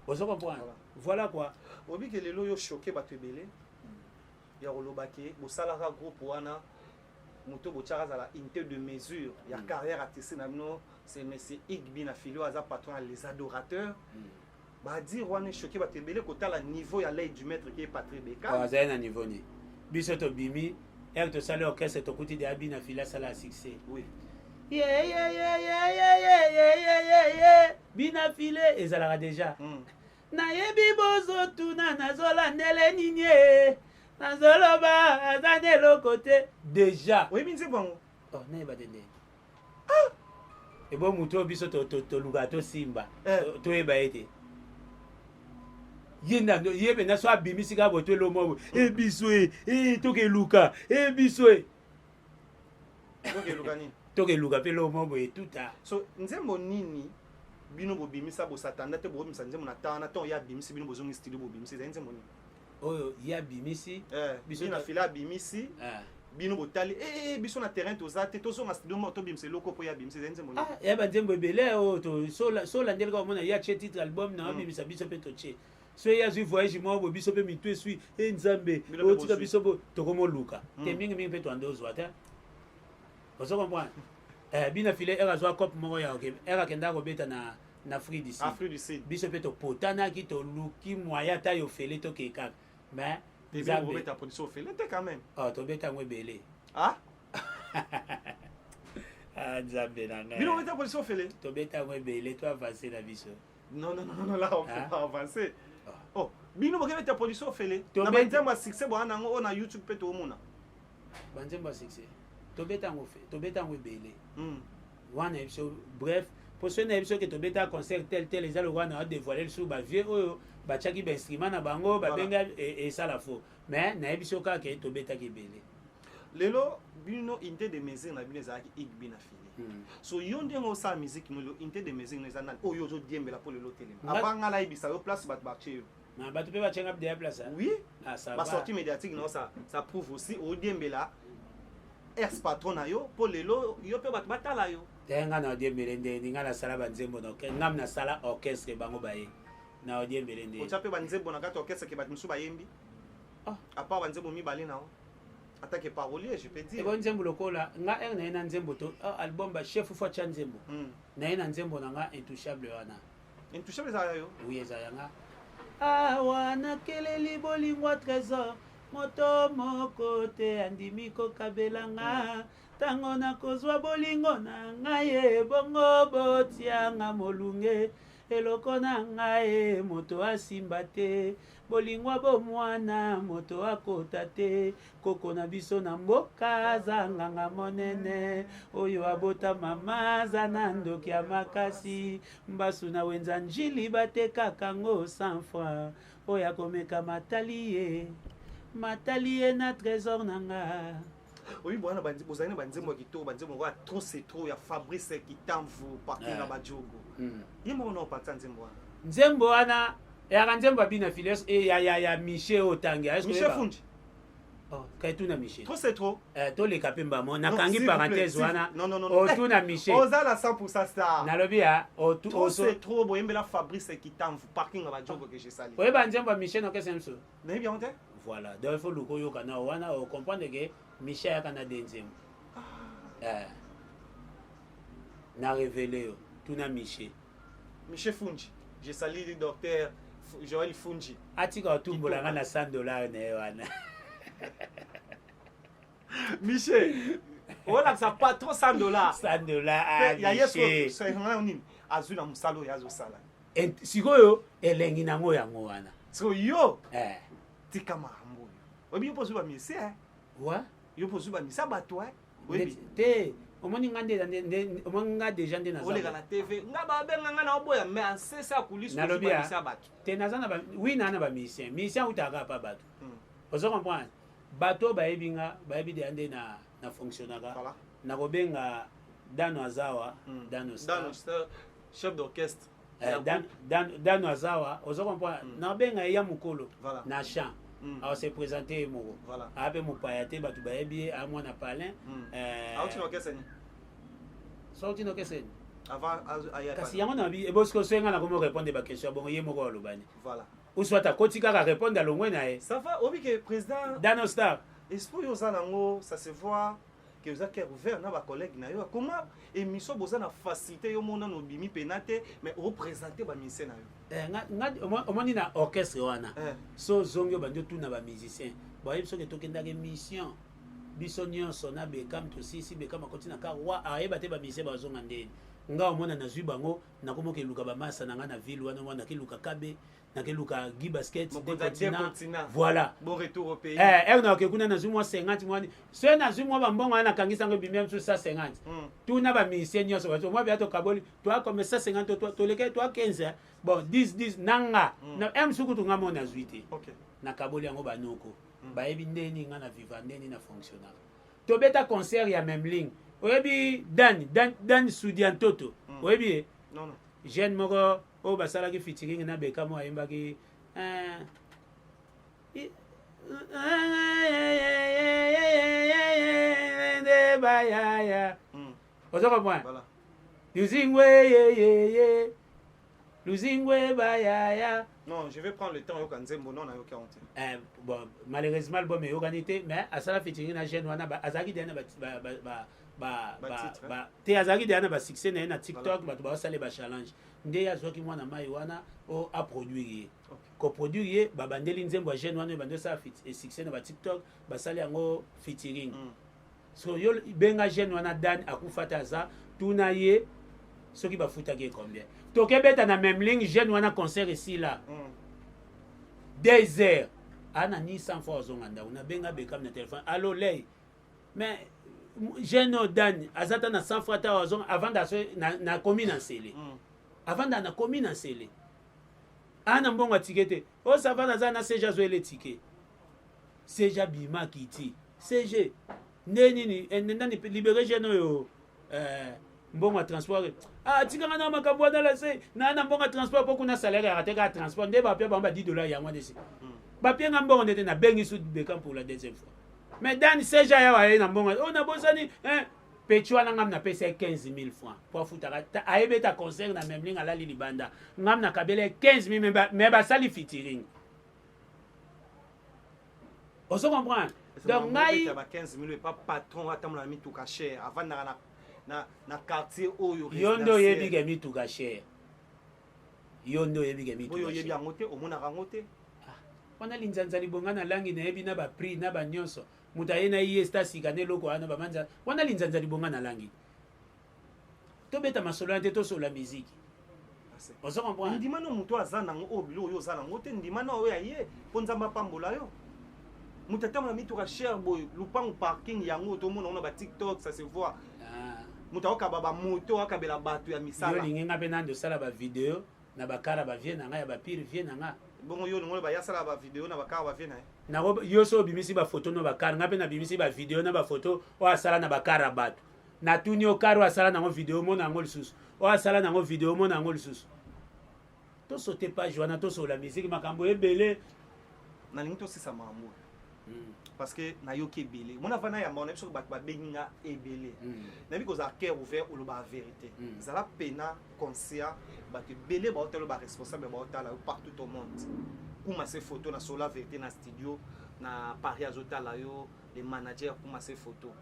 Vous comprenez? Voilà quoi. Obi que les loyaux choqués bato ebele. Ya rolobake, bo salara groupe wana moto bo tchara za la unité de mesure, ya carrière artistique na no, c'est monsieur Igbi na filio aza patron les adorateurs. Ba dire wana choqué bato ebele kota la niveau ya l'aide du maître qui est Patrick Beckham. Ah, ça na niveau ni. Biso to bimi, et to sala orchestre to kuti de abi na fila sala succès. Oui. Yeah. Bina filé et ça l'a déjà. Na yebi bozo tuna nazola ndele ninye. Nazoloba azane lo côté déjà. Oui, mais c'est bon. Oh, na ba dende. Et bon muto biso to lugato simba. To eba ete. Yenda yebe na so abimisi ka boto lo mo. E biso to ke luka. E biso Ok, Lugani. Toke luka pe lo mo boy tout à. So nzembo nini bino bo bimisa bo satanda te bo bimisa nzembo na tana to ya bimisi bino bo zongi studio bo bimisi nzembo nini. Oyo ya bimisi biso na fila bimisi bino bo tali biso na terrain to zate to zonga studio mo to bimisi loko po ya bimisi nzembo nini. Ya ba nzembo ebele o to so la ndel ka mona ya che titre album na bimisa biso pe to che. So ya zu voyage mo bo biso pe mitwe sui nzambe o tika biso bo to komo luka. Te mingi pe to ando zwata. Vous comprenez? Bina filé era zo cop mo ya ok era kenda ko beta na Afrique du Sud. Afrique du Sud. Biso pe to potana ki to luki moya ta yo fele to ke mais Zambe ta production fele te quand même. Oh to beta ngwe belé. Ah? Ah, nzambe na ngai. Bino beta position fele. Tobeta ngo ebele to avancer na biso. Non, là, on peut pas avancer. Oh, bino bokebe ta position fele. To Na beta- banzembo succès bo na ngo na YouTube pe to mona. Banzembo succès. Tobeta ngo fe, tobeta ngo ebele. Wana biso bref, pour ceux na biso que tobeta concert tel les allo wana a dévoiler sur ba vieux oyo ba chaki ba instrument na bango ba benga et ça la faux. Mais na biso ka ke tobeta ke ebele. Lelo bino inte de musique na bino ezalaki igbi na fili. So yo ndenge osala musique no inte de musique no ezana oyo ozo diembela po lelo telema. Abanga la ibisa yo place bat bache yo. Na bato pe ba chenga de place. Oui. Ah ça Ba va. sortie médiatique non ça prouve aussi o diembela ex patron na yo po lelo yo pe bat batala yo. Tenga na odie melende ninga na sala banzembo no ngam na sala orchestre bango baye. Na odie melende. O tsape banzembo na kati orchestre ke bat musu bayembi. Ah, à part banzembo mibale na o. En tant que parolier, je peux dire. e bon nzembo lokola nga er na ina nzembo to album ba chef fo cha nzembo. Na ina nzembo na nga intouchable wana. Intouchable ça yo. Oui eza yanga. Awa na keleli bolingwa trésor moto moko te andimi kokabela nga tango nakozwa bolingo na ngai bongo botianga molunge eloko na ngai moto asimba te bolingwa bomwana moto akota te koko na biso na mboka zanganga monene oyo abota mama aza na ndoki ya makasi mbasu na wenza njili batekaka ngo 100 francs oyo akomeka matali ye na trésor na nga. Oui, bon, vous avez banzembo kito, banzembo wa trop c'est trop ya Fabrice Kitamvu parking na bajogo. Yemo no pata nzembo. Nzembo wana ya nzembo bina files e ya Michel Otangi. Michel Fundi. Oh, kaitu na Michel. Trop c'est trop. To le kapemba mo na kangi parenthèse wana. Non. O tu na Michel. Oza la 100% star. Na lobi ya o tu trop c'est trop bo yembela Fabrice Kitamvu parking na bajogo que j'ai sali. Oye ba nzembo Michel no kesemso. Na bien onte? Voilà, donc il faut le koyoka na wana o comprendre que Michel kana denzem. Na révélé tout na Michel. Michel Fundi. J'ai sali le docteur Joël Fundi. Atika otumbola nga na $100 na wana. Michel. Voilà ça pas trop $100. $100 ah. Ya yeso c'est ngana nini? Azuna musalo yazo sala. Sikoyo elengi nango yango wana. So yo tika mahambo. Obi yo pozuba misi Wa? Yo pozuba misi bato Te omoni nga déjà nde Ole la TV. Nga ba benga nga na oboya mais en sesa kulisi pozuba misi bato. Te nazana ba oui na ba musicien. Musicien utaka pa bato. Ozo comprendre. Bato ba ebinga ba ebi de ande na fonctionnaka. Voilà. Na kobenga Dano Azawa, Dano Star, chef d'orchestre. Dano Azawa, ozo comprendre. Na benga ya mukolo na chant. Alors c'est présenté moko. Voilà. Ape mopayate batu ba ebi a mwana palin. Auti no keseni. Sorti no keseni. Avant aya. Kasi yango na bi ebosko senga na komo répondre ba question bon ye moko alobani. Voilà. Ou soit ta kotika ka répondre à longwe na e. Ça va obi que président Dano Star. Espo yo zanango ça se voit que vous avez ouvert na ba collègue na yo comment émission boza na facilité yo mona no bimi penate mais représenter ba musicien na yo. Omoni na orchestre wana. So zongyo bando tout na ba musicien. Ba yeso ke tokendaka mission. Biso nyonso na Bekam to sisi Bekam akotina ka wa ayeba te ba musicien ba zonga ndeni. Nga omona na zwi bango na komo ke luka ba masa na nga na ville wana wana ke luka kabe na ke luka gi basket de continent. Voilà. Bon retour au pays. Na ke kuna na zwi mo 50 mwani. So na zwi mo ba mbongo na kangisa ngo bimem so 150. Tout na ba musicien nyonso ba mo bia to kaboli toi comme 150 to leke toi 15. Bon 10 nanga. Na suku to ngamo na zwi te. OK. Na kaboli yango banoko. Ba ebi ndeni nga na vivant ndeni na fonctionnaire. To beta concert ya même ligne. Oyebi Dan Soudian Toto. Oyebi non. Jeune moko o basala ki featuring na Bekam mo ayemba ki Ozo comprendre? Voilà. Luzingwe bayaya. Non, je vais prendre le temps yo kanzembo non na yo 40. Bon, malheureusement le bon mais organité mais asala featuring na jeune wana azaki dena te azaki dena ba succès na TikTok ba ba sala ba challenge. Nde ya zoki mwana mai wana o a produire. Ko produire ba bandeli nzembo jeune wana bando sa fit et succès na ba TikTok ba sala yango featuring. so yo benga jeune wana Dan akufata aza tuna ye soki bafutaki combien tokebeta na même ligne jeune wana concert ici là 2 heures ana ni 100 fois ozonga ndako na benga bekam na téléphone allo lei mais jeune Dan azata na 100 fois ta ozonga avant na commune en scellé avant na commune en scellé ana mbongo tikete o sava na za na seja zo ele ticket seja bima kiti CG neni nani libéré jeune yo mbongo transport tikanga na makambo na la se na mbongo transport pour kuna salaire ya rateka transport nde ba pe ba $10 ya mwana desi ba pe ngambongo ndete na bengi sud bekam pour la deuxième fois mais dans seja ya wa na mbongo on a bosani Petua ngam na pesa 15 000 francs pour futaka aebe ta concert na même ligne ala libanda ngam na kabele 15 000 mais ba sali featuring on se comprend donc ngai 15 000 pas patron atamla mi tout caché avant na quartier oyo yondo yebi ke mi tout caché yondo yebi ke mi tout oyo yebi angote omona rangote wana linzanza libonga na langi na yebi na ba prix na ba nyonso mutayena iye sta sikane loko ana bamanza wana linzanza libonga na langi to beta masolo ante to sola musique on se comprend ndima no muto azana ngo obilo oyo zana ngote ndima na oyo aye ponzamba pambola yo mutatama na mitu ka cher boy lupango parking yango to mona ba TikTok ça se voit mutaoka baba moto akabela batu ya misala yo lingenga pe nando sala ba video na bakara ba vie na nga ya ba pire vie na nga bongo yo ngolo ba yasala ba video na bakara ba vie na na yo so bimisi ba photo no bakara nga pe na bimisi ba video na ba photo o asala na bakara batu na tuni o karo asala na ngo video mona ngo lisusu o asala na ngo video mona ngo lisusu to sauter page wana to so la musique makambo ebele na lingi to sisa mamu parce que na yo ki belé mona vana ya mona biso ba benga ebele na bi ko za cœur ouvert ou ba vérité za la pena conscient ba que belé ba hôtel ba responsable ba hôtel partout au monde kuma ces photos na sola vérité na studio na Paris azotala yo les managers kuma ces photos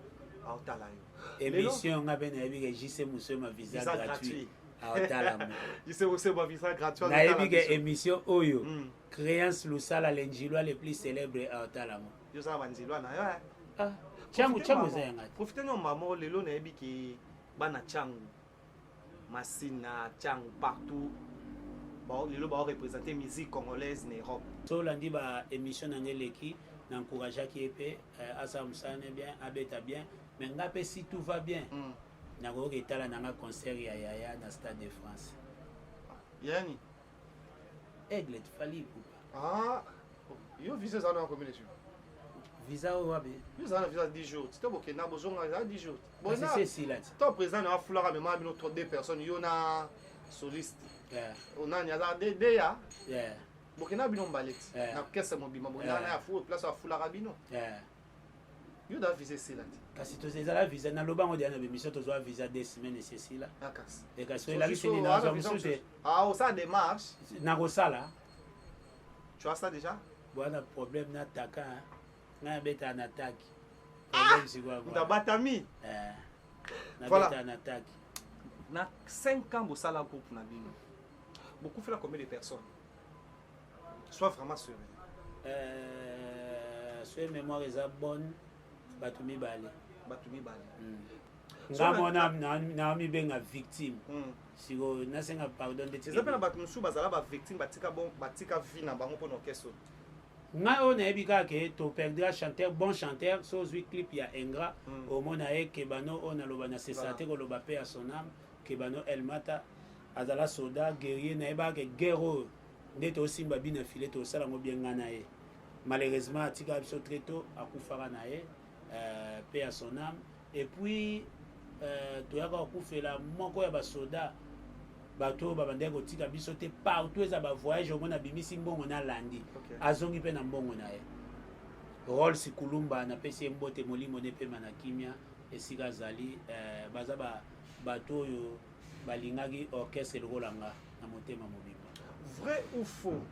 a hôtel yo émission nga ben ebi ke JC Mousso ma visa gratuit a hôtel mo JC Mousso ma visa gratuit na ebi ke émission oyo créance lusala l'enjilwa le plus célèbre a hôtel mo yo za banzilwa na yo changu zenga profitez no maman lelo na ebi ki bana changu masina changu partout bon lelo ba représenter musique congolaise en Europe so landi ba émission na ngeleki na encourager ki epé asa musane bien abeta bien mais ngape si tout va bien na ko ketala na nga concert ya na Stade de France yani Aigle fali poupa yo visa za na combinaison visa o wabe yo za na visa 10 jours tu boke na bozonga za 10 jours bon c'est si là ton président na fulara mais ma bino 2 personnes yo na soliste on a nyaza de ya bokena bino mbaleti na kese mobima bokena na ya fu place ya fulara bino yo da visa sila kasi to zela visa na lobango dia na bemission to zo visa 2 semaines c'est si là akas et kasi la liste ni na zo msute au ça démarche na ko sala tu as ça déjà bwana problème na taka na beta na taki problème c'est quoi ndabatami na beta na taki na 5 ans bosala groupe na bino beaucoup fait combien de personnes sois vraiment sûr soit mémoire est bonne batumi bale ngamona na mi benga victime siko nasenga pardon de c'est ça pena batu musu bazala ba victime batika vie na bango pono keso nga on ebi ka ke to perdra chanteur bon chanteur so zwi clip ya Ingra au mona e ke bano on aloba na cessate ko loba pe à son âme ke bano El Mata azala soda guerrier na eba ke guerre ndeto simba bina filet to sala mo bien ngana e malheureusement atika biso très tôt akufara na e paix à son âme et puis toyaka kufela moko ya basoda bato babandaki kotika biso te partout eza bavoyage omona bimisi mbongo na landi azongi mpe na mbongo na ye rol sikulumba napesi ye mbote molimo ne pema na kimia esika azali baza bato oyo balingaki orchestre lokolanga na motema mobimba vrai ou faux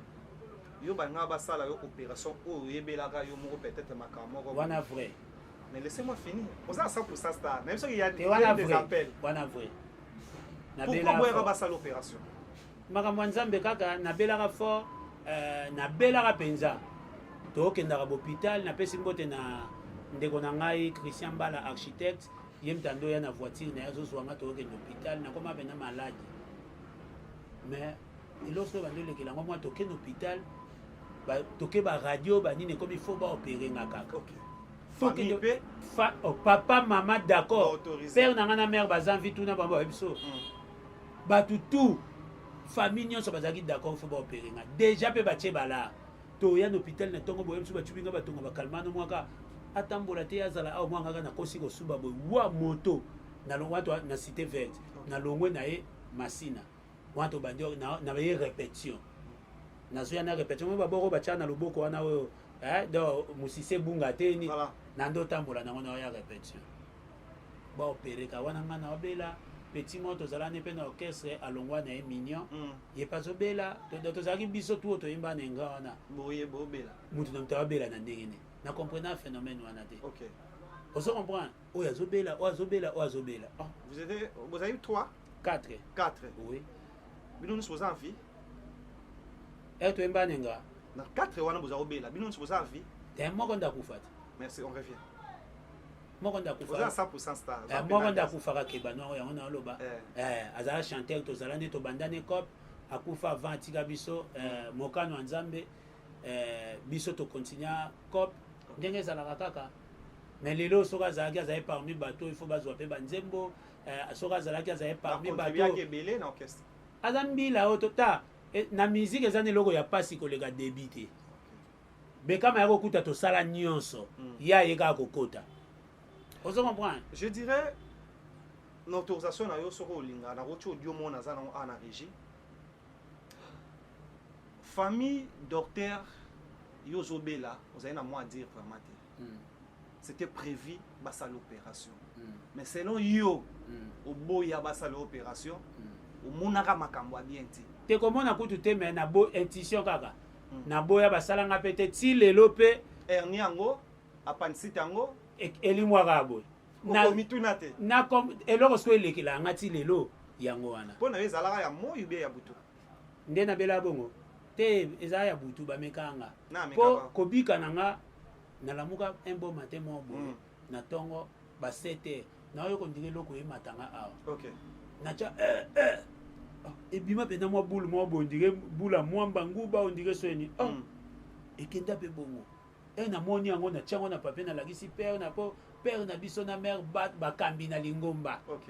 yo banga basala yo opération oyo yebelaka yo moko peut-être makambo moko wana vrai mais laissez-moi finir on a 100% star même si il y a des appels wana vrai pourquoi boyaka basala opération makambo nzambe kaka nabelaka fort nabelaka penza tokendaka hôpital napesi mbote ndeko na ngai Christian Mbala architecte ye mtando ya na voiture na azozwa nga toke l'hôpital na koma pena malade mais eloko bando lekela ngo moi toke l'hôpital ba toke ba radio ba nini comme il faut ba opérer nga kaka papa mama d'accord père na nga na mère bazanvi tout na bamba biso batu tout famille nyonso bazaki d'accord faut ba opérer nga déjà pe batie bala to ya l'hôpital na tongo boye biso batubinga batonga bakalmano mwaka atambola te azala awa mwanga kaka na kosi kosuba boye wa moto na longwa to na cité verte na longwe na ye masina mwa to bandi na ye répétition na zo ya na répétition mo baboko batia na loboko wana oyo do musise bunga te ni na ndo tambola na ngona ya répétition ba opérer ka wana ngana obela petit moto zala ne pe na orchestre alongwa na ye mignon ye pas obela to zaki biso tout to imba nenga wana boye bobela mutu na mtawabela na ndenge ne na comprendre un phénomène wana te. OK. On se comprend. Oh azobela, oh azobela, oh azobela. Vous avez eu 3 4. Oui. Bino nous sommes en vie. Et toi mbanenga. Na 4 wana vous obela. Bino nous sommes en vie. T'es moko ndakufata. Merci, on revient. Moko ndakufata. Vous êtes 100% star. Moko ndakufaka kebano ya ona loba. Azala chanteur to zala ne to bandane cop akufa avant tika biso mokano nzambe biso to continuer cop ndenge ezalaka kaka mais lelo soki azalaki azali parmi bato il faut bazwa mpe banzembo soki azalaki azali parmi bato aza mbila oyo tota na musique eza na eloko ya pasi koleka debi te bekama ya kokuta tosala nyonso ye aye kaka kokota ozo comprendre. Je dirais na autorisation na yo soki olinga na koti audio mona aza nango ana régie famille docteur Yozobela, vous avez un mot à dire vraiment. C'était prévu basa l'opération. Mais selon yo, au boya basa l'opération, au monaka makambo bien ti. Te comment na kutu te mais na bo intuition kaka. Na boya basala nga peut-être ti lelo pe hernie ango, appendicite ango, eli mwaka boy. Na mituna te. Na comme eloko so elekela nga ti lelo yango wana. Pona ezalaka ya mo yube ya butu. Nde na bela bongo. Te eza ya butu bamekanga po kobika nanga nalamuka un bon matin mo boye na tongo ba 7h na yo kondire loko e matanga awa OK na cha ebima pena mo bulu mo bondire bula mwamba nguba ondire sweni ekenda pe bongo na moni yango na chango na papier na lakisi père na po père na biso na mère bat bakambi na lingomba OK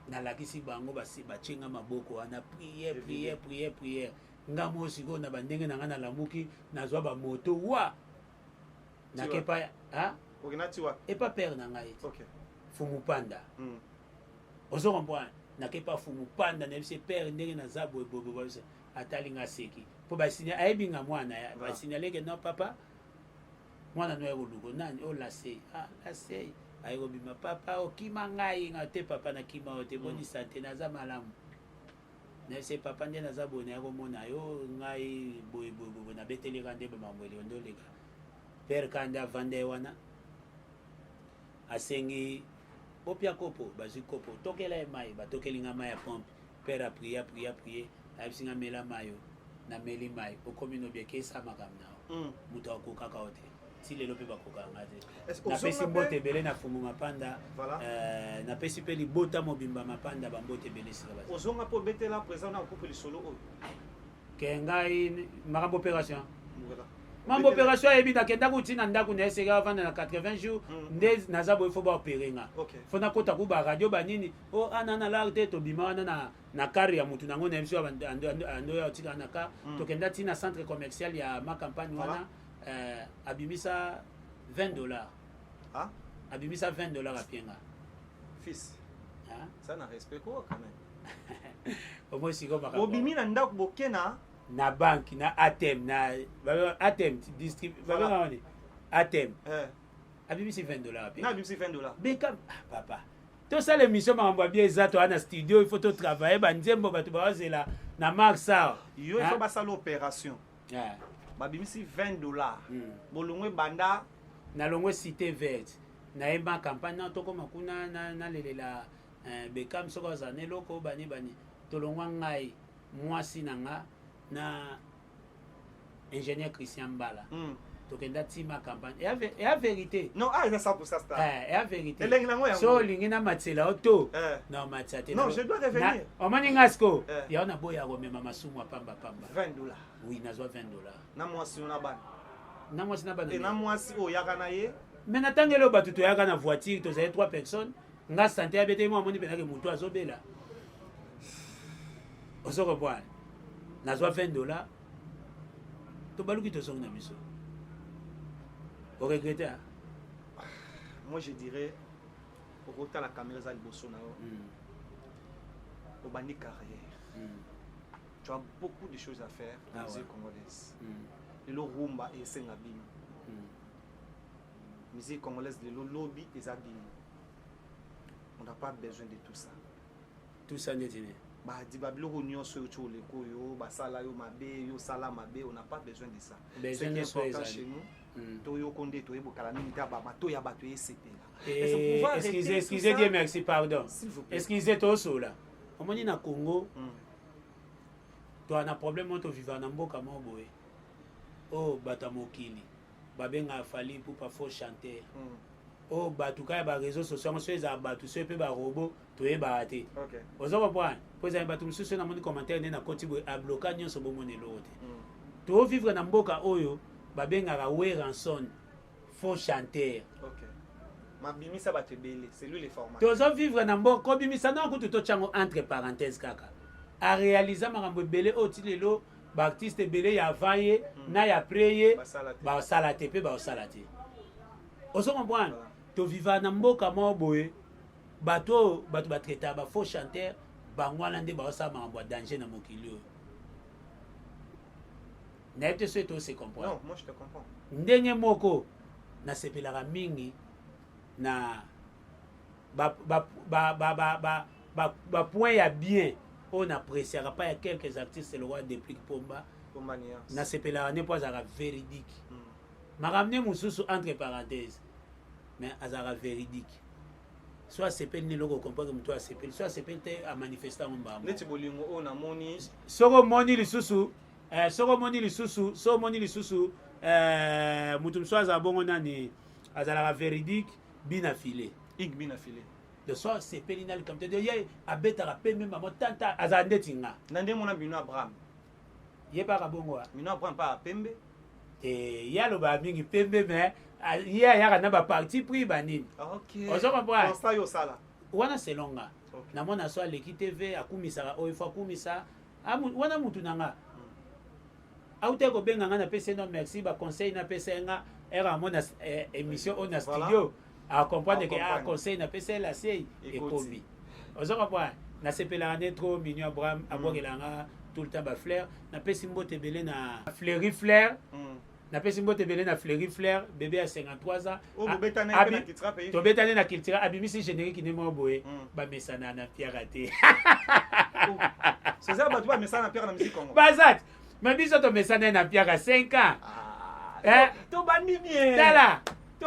na lakisi bango basi bachenga maboko wana prière nga mo siko na bandenge na nga na lamuki nazwa ba moto wa na kepa okinati wa et pas père na ngai OK fumu panda ozo comprendre na kepa fumu panda na bise père ndenge na zabo bobo bose atali nga seki po ba sinya ayebinga mwana ya ba signale que non papa mwana no yolugo nani o la sei la sei ayo bima papa okima ngai nga te papa na kima o te boni santé na za malamu na se papa nde naza bone ya komona yo ngai boye na beteleka nde bamambweli ondoleka père kanda avande wana asengi bopia kopo bazwi kopo tokela ye mai batokelinga mai ya pompe père a prier ayebisinga mela mayo na meli mai okomi no bieke esama kam nao moto akokaka o te ti lelo mpe bakokanga te napesi mbote ebele na fumu mapanda napesi mpe libota mobimba mapanda bambote ebele esika ozonga mpo betela présent na okupe lisolo oyo ke ngai makambo opération mambo opération ayebi nakenda kuti na ndako na eseka avanda na 80 jours nde naza boye fo baopere nga fo nakota ku baradio banini o ana na lar te tobima wana na kare ya mutu nango na biso ando ya otika na ka tokenda ti na centre commercial ya ma campagne wana abimisa $20 abimisa $20 apienga fils ça na respect quoi quand même omo siko makambo obimi na ndako bokena na banki na atem na atem district baba ngani atem abimisi $20 apienga na abimisi $20 beka papa to sala émission makambo bien exacto ana studio il faut to travailler banzembo bato bazela na marsa yo il faut basala opération babimisi $20 bolongwe banda na longwe cité verte na yeba campagne na tokoma kuna na lelela bekam soko za ne loko bani tolongwa ngai mwasi nanga na ingénieur Christian Mbala tokenda tima campagne et à vérité non ça pour ça et à vérité elengi nango yango so lingi na matsela oto non matsate non je dois revenir omoni ngasko ya na boya komema masumu pamba $20 oui nazwa $20 na mwasi na bana na mwasi na bana et na mwasi oyaka na ye mais natangelo bato toyaka na voiture tozali 3 personnes nga santé abete mo amoni penake mutu azobela osoko bwana nazwa $20 tobaluki tosongi na biso au regretter. Moi je dirais au retour la caméra za liboso na yo au bandi carrière tu as beaucoup de choses à faire dans la musique congolaise le rumba et senga bim musique congolaise le lobby et zabim on n'a pas besoin de tout ça n'est pas bah di babiloko nyonso yo tshole koyo basala yo mabe yo sala mabe on n'a pas besoin de ça c'est important chez nous toyo konde toye bokala mingi ta ba to ya bato yesepela excusez Dieu merci pardon excusez toso là omoni na Congo to ana problème to vivre na mboka mo boye oh bata mokili babenga fali pour pas faux chanter oh batu kaya ba réseaux sociaux so eza batu so pe ba robot toye ba ate OK ozo comprendre po eza batu mususu na moni commentaire na koti boye abloka nyonso bomone lote to vivre na mboka oyo babengaka Weranson faux chanteur. OK. Mabimisa batebele, c'est lui les formats. Tozo vivre na mboka ko bimisa na kutu to chango entre parenthèses kaka. A réaliser makambo belé otilelo ba artiste belé ya vaye na ya preye ba salate pe ba salate. Oso comprendre. To vivre na mboka mo boye bato batreta ba faux chanteur bangwana nde ba sa makambo danger na mokili. N'était ce que tu comprends? Non, moi je te comprends. Ndenge moko na sepelaka mingi na ba point ya bien on appréciera pas quelques artistes le roi déplique pomba na sepelaka ne pas à véridique. Ma ramener mususu entre parenthèses mais azara véridique. Soit sepel ni logo comprendre que toi sepel soit sepel te a manifester mon ba. Neti bolingo o na moni soko moni lisusu soko moni lisusu mutu mswaza bongo nani azala véridique bina filé de soit c'est pélinal comme te dire abeta la pe même maman tanta azande tinga nande mona bino Abraham ye pas bongo bino Abraham pas pembe ya lo ba mingi pembe mais ya na ba parti pris banini OK ozo comprendre ça yo sala wana selonga na mona so l'équipe TV akumisa o ifo akumisa wana mutu nanga auté ko benga ngana pese non merci ba conseil na pese nga era mona émission on a studio a comprendre que a conseil na pese la sei et kobi ozo comprendre na sepela ne trop mignon Abraham abokelanga tout le temps ba fleur na pese mbote belé na fleury fleur na pese mbote belé na fleury fleur bébé à 53 ans to betane na culture abimisi générique ne mo boye ba mesana na pierre raté c'est ça ba tu ba mesana na pierre na musique Congo bazat mais biso to mesana na pierre à 5 ans to bandi bien tala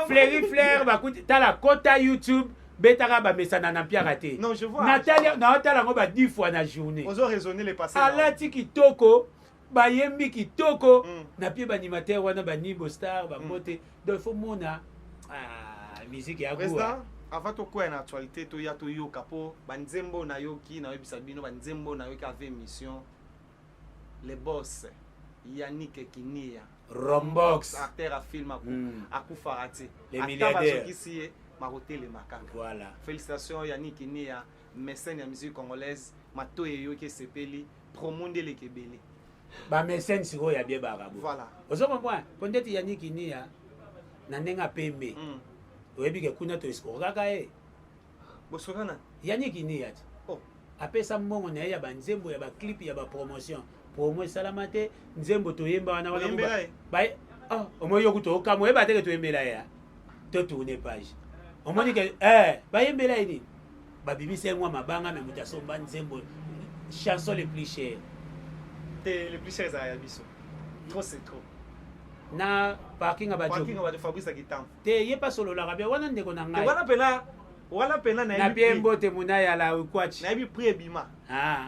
fleury fleur ba kuti tala kota YouTube betaka ba mesana na pierre raté non je vois Natalia na tala ngo ba 10 fois na journée ozo raisonner les passés alati kitoko bayembi kitoko na pie banimateur wana banibo star bamote donc faut mona musique ya goût avant to quoi na actualité to ya to yo kapo banzembo na yoki na yebisa bino banzembo na yoki avec émission les boss Yannick Kinia Rombox acteur à film à Koufarati les milliardaires ici maroté les macaques voilà félicitations Yannick Kinia mécène de musique congolaise mato yoki sepeli promonde les kebele ba mécène siko ya bien barabo voilà ozo comprendre peut-être Yannick Kinia na ndenga pembe oyebi ke kuna to iskokaka bosokana Yannick Kinia apesa mbongo na ya banzembo ya ba clip ya ba promotion promo salamate nzembo toyemba wana bai omoyo kuto kamo eba teke toyembela ya to tourner page omoni ke bayembela ini babimisa ngwa mabanga me mutasomba nzembo chanson les plus chères les plus chères à biso trop c'est trop na parking abajo Fabrice Akitam te ye pas solo la rabia wana ndeko na ngai wala pena na biembo te munaya la ukwachi na bi prix bima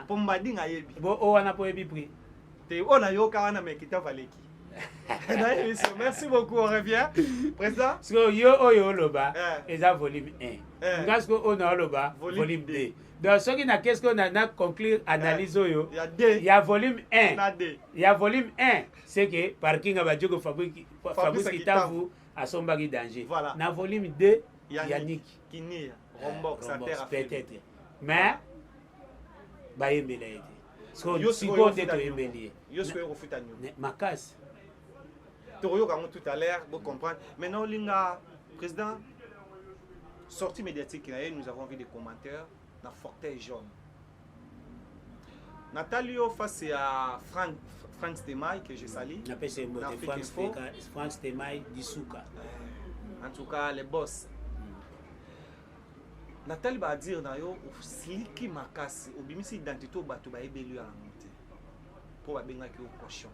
pomba dinga yebi bo o wana po yebi prix te ona yoka wana mekita valeki Merci beaucoup, on revient. Président. Parce que yo oyo loba, Eh. eza volume 1. Eh. Parce que on a loba, volume 2. Donc, ce qui n'a qu'est-ce qu'on a conclure analyse oyo. Il y a deux. Il y a volume 1. On a deux. Il y a volume 1. C'est que parking a badjoko Fabrice Kitavu a son bagage danger. Voilà. Dans volume 2, Yannick. Kini, Rombox, sa terre a fait. Peut-être. Mais, bayembela ete. Parce Yo que siko si yo on est futa toyembeli. Yo siko yo futa nyo. Makas. Toroyo comme tout à l'heure, vous comprenez. Maintenant, Linga, président, sortie médiatique, nous avons vu des commentaires dans Fortin jaune. Nathalie face à Franck Stemaille, que je salue. Franck Stemaille d'Issouka. En tout cas, les boss. Nathalie va dire dans yo sliki makasi obimisi identité bato ba ebelu ya monte. Pour ba benga ki o cochon.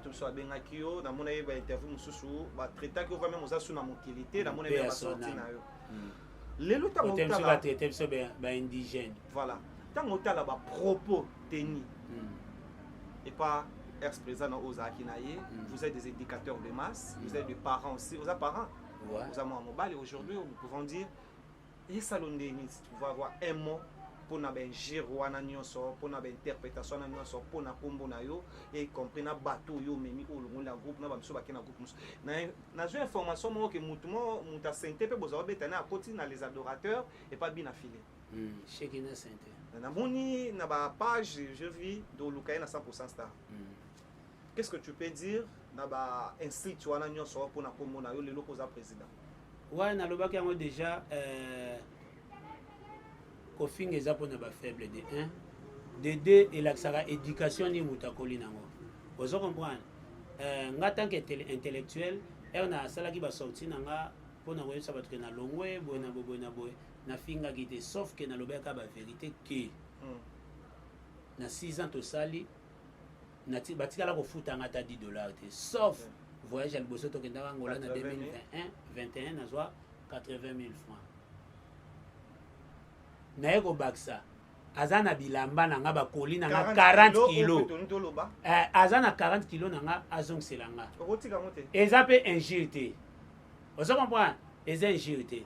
Tout ça benga ki yo na mona yeba interview mususu ba traiter ki vraiment oza suna mokilité na mona yeba ba sorti na yo. Lelo ta motala ba traiter so ba indigène. Voilà. Tant motala ba propos tenus. Et pas ex-président Ozaki Naye, vous êtes des éducateurs de masse, vous êtes des parents aussi, vous êtes parents. Vous avez un mobile et aujourd'hui nous pouvons dire et ça l'on tu vas avoir un mot pour na ben giroana nyonso pour na ben interprétation na nyonso pour na kombo na yo et compris na bateau yo memi o longo la groupe na ba mso ba kena groupe muso na jo information mo que muta santé pe boza betana à côté na les adorateurs et pas bien affilé chekina santé na moni na ba page je vis do lukaye na 100% star. Qu'est-ce que tu peux dire na ba inscrit wana nyonso pour na kombo na yo lelo koza président? Ouais, na lobaki yango déjà kofinga eza mpona bafaible de 1 de 2 elakisaka éducation ni moto akoli nango ozo comprendre nga tant que intellectuel ere na asalaki basorti na nga mpona koyebisa bato ke na longwe boye na boye boye na boye nafingaki te sauf ke nalobaka bavérité ke na 6 ans tosali batikala kofutanga ata $10 te sauf voyage à liboso tokendaka Angola na 2021 nazwa 80 000 francs naye kobakisa aza na bilamba na nga bakoli na nga 40 kilo aza na 40 kilo na nga azongisela nga eza mpe injure te ozo comprendre eza injure te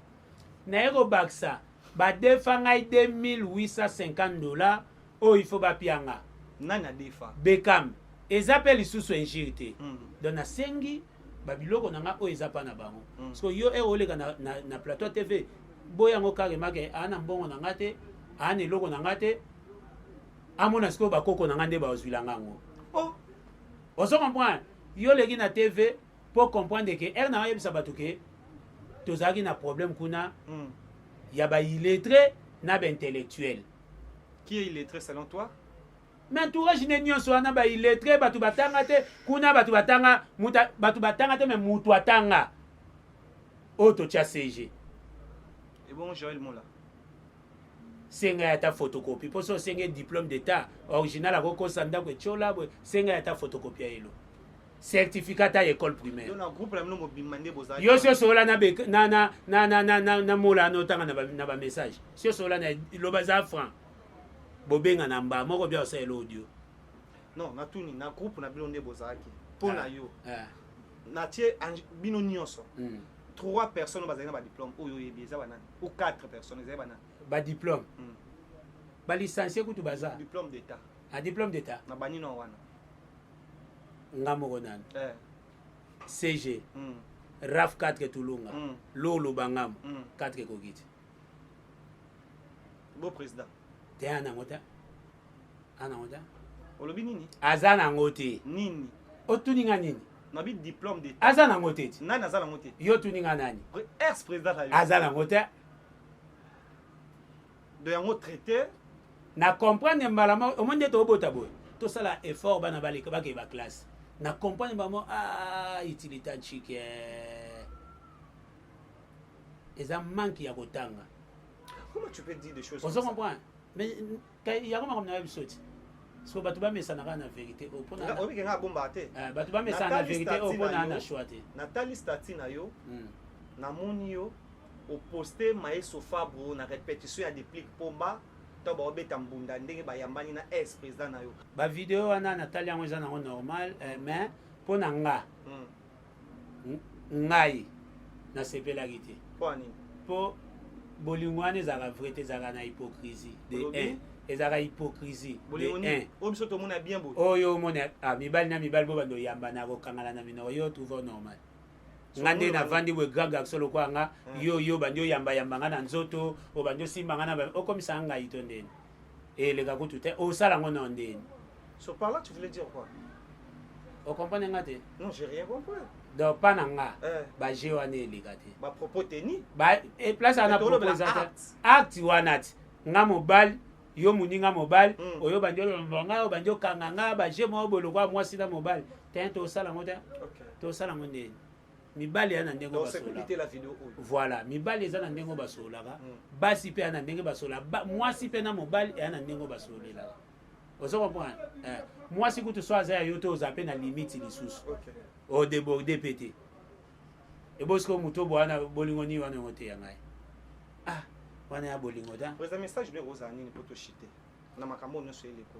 naye kobakisa badefa ngai $2850 oyo ifo bapia nga nani adefa Beckham eza mpe lisusu injure te donc nasengi babiloko na nga oyo eza mpa na bango parce que yo oleka na plateau tv boyango carrément ke aa na mbongo na nga te aa na eloko na nga te amona sikoyo bakoko na nga nde bazwilanga yango ozo comprendre yo leki na tv mpo comprendre ke ere na nga yebisa bato ke tozalaki na problème kuna ya baillettré na baintellectuel. Qui est illettré selon toi? Mais entourage ne nyonso wana baillettré bato batanga te kuna bato batanga te me mutu atanga oto tia CG. Et bon Joël Mola. Senga ya ta photocopie pour so senga diplôme d'état original akoko sanda ko chola senga ya ta photocopie elo. Certificat à école primaire. Yo sio sola na mola no tanga na ba message. Sio sola na lobaza franc. Bobenga na mba moko bia osala audio. Non, na tuni na groupe na bino nde bozaki. Pona yo. Na tie bino nyonso. 3 personnes bazali na ba diplôme oyo yebeza banani ou 4 personnes ezali banani. Ba diplôme. Ba licencié kutu baza. Diplôme d'état. A diplôme d'état. Na bani no wana. Ngamo nan. CG. RAF 4 Tulunga. Lolo Bangam 4 Kogiti. Beau président. Te ana ngota. Ana ngota. Olobi nini? Azana ngote. Nini? Otuninga nini? Nabi diplôme d'état. Azana ngote. Nani azana ngote? Yo tuninga nani? Ex-président la yo. Azana ngote. De yango traité na comprendre mbalama au monde to bota boy. To sala effort bana balika ba ke ba classe. Na comprendre bamo utilité chique. Eza manque ya kotanga. Comment tu peux dire des choses comme ça? On comprend. Mais il y a comment on a sauté. So batuba mesa na vérité au pona. Obi kenga bomba te. Batuba mesa na vérité au pona na choité. Nathalie Statina yo. Na moni yo au poster Maestro Fabro na répétition ya déplique pomba to baobeta mbunda ndenge bayambani na ex président na yo bavideo wana natali yango eza nango normal mais mpo na nga ngai nasepelaki te mpo nini mpo bolingo wana ezalaka vrai te ezalaka na hypocrisie de 1 ezalaka hypocrisie de 1 oyo biso tomona bien boye oyo omona mibali na mibali bo bando oyambana kokangana na minoko yo trouve normal nga nde navandi boye grand garçon lokola nga yo bandi oyamba nga na nzoto o bandi osimbanga na okomisanga ngai to ndeni eleka kutu te osala ngo na ndeni. So par là tu voulais dire quoi? O comprendre nga te? Non, j'ai rien compris. Donc pas na nga ba je wana eleka te ba propos teni ba e place ana proposata acte wana ti nga mobile yo muninga mobile oyo bandi olonga yo bandi okanga nga ba je mo bolo kwa mwasi na mobile tento osala ngo te to osala ngo ndeni mibali ana ndengo basola la vidéo voilà mibali eza na ndengo basolaka basi pe ana ndenge basola mwasi pe na mobile ana ndengo basolela ozo comprendre mwasi kutu so aza yo to oza pe na limite lisusu o déborder pété et bosko muto bwana bolingo ni wana ngote ya ngai wana ya bolingo da président message de Rosani ni poto chité na makambo no so eleko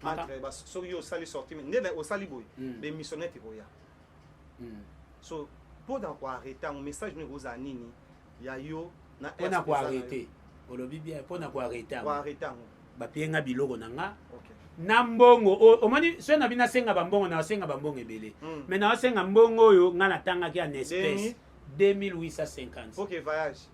entre bas so yo sali sorti ndena o sali boy be missionnaire te boya so pour quoi arrêter un message de Rosani ni ya yo na pona ko arrêter olobi bien pona ko arrêter ba pienga biloko nanga na mbongo omoni so na bina senga bambongo na senga bambongo ebele mais na senga mbongo oyo nga na tanga ki en espèce 2850 OK voyage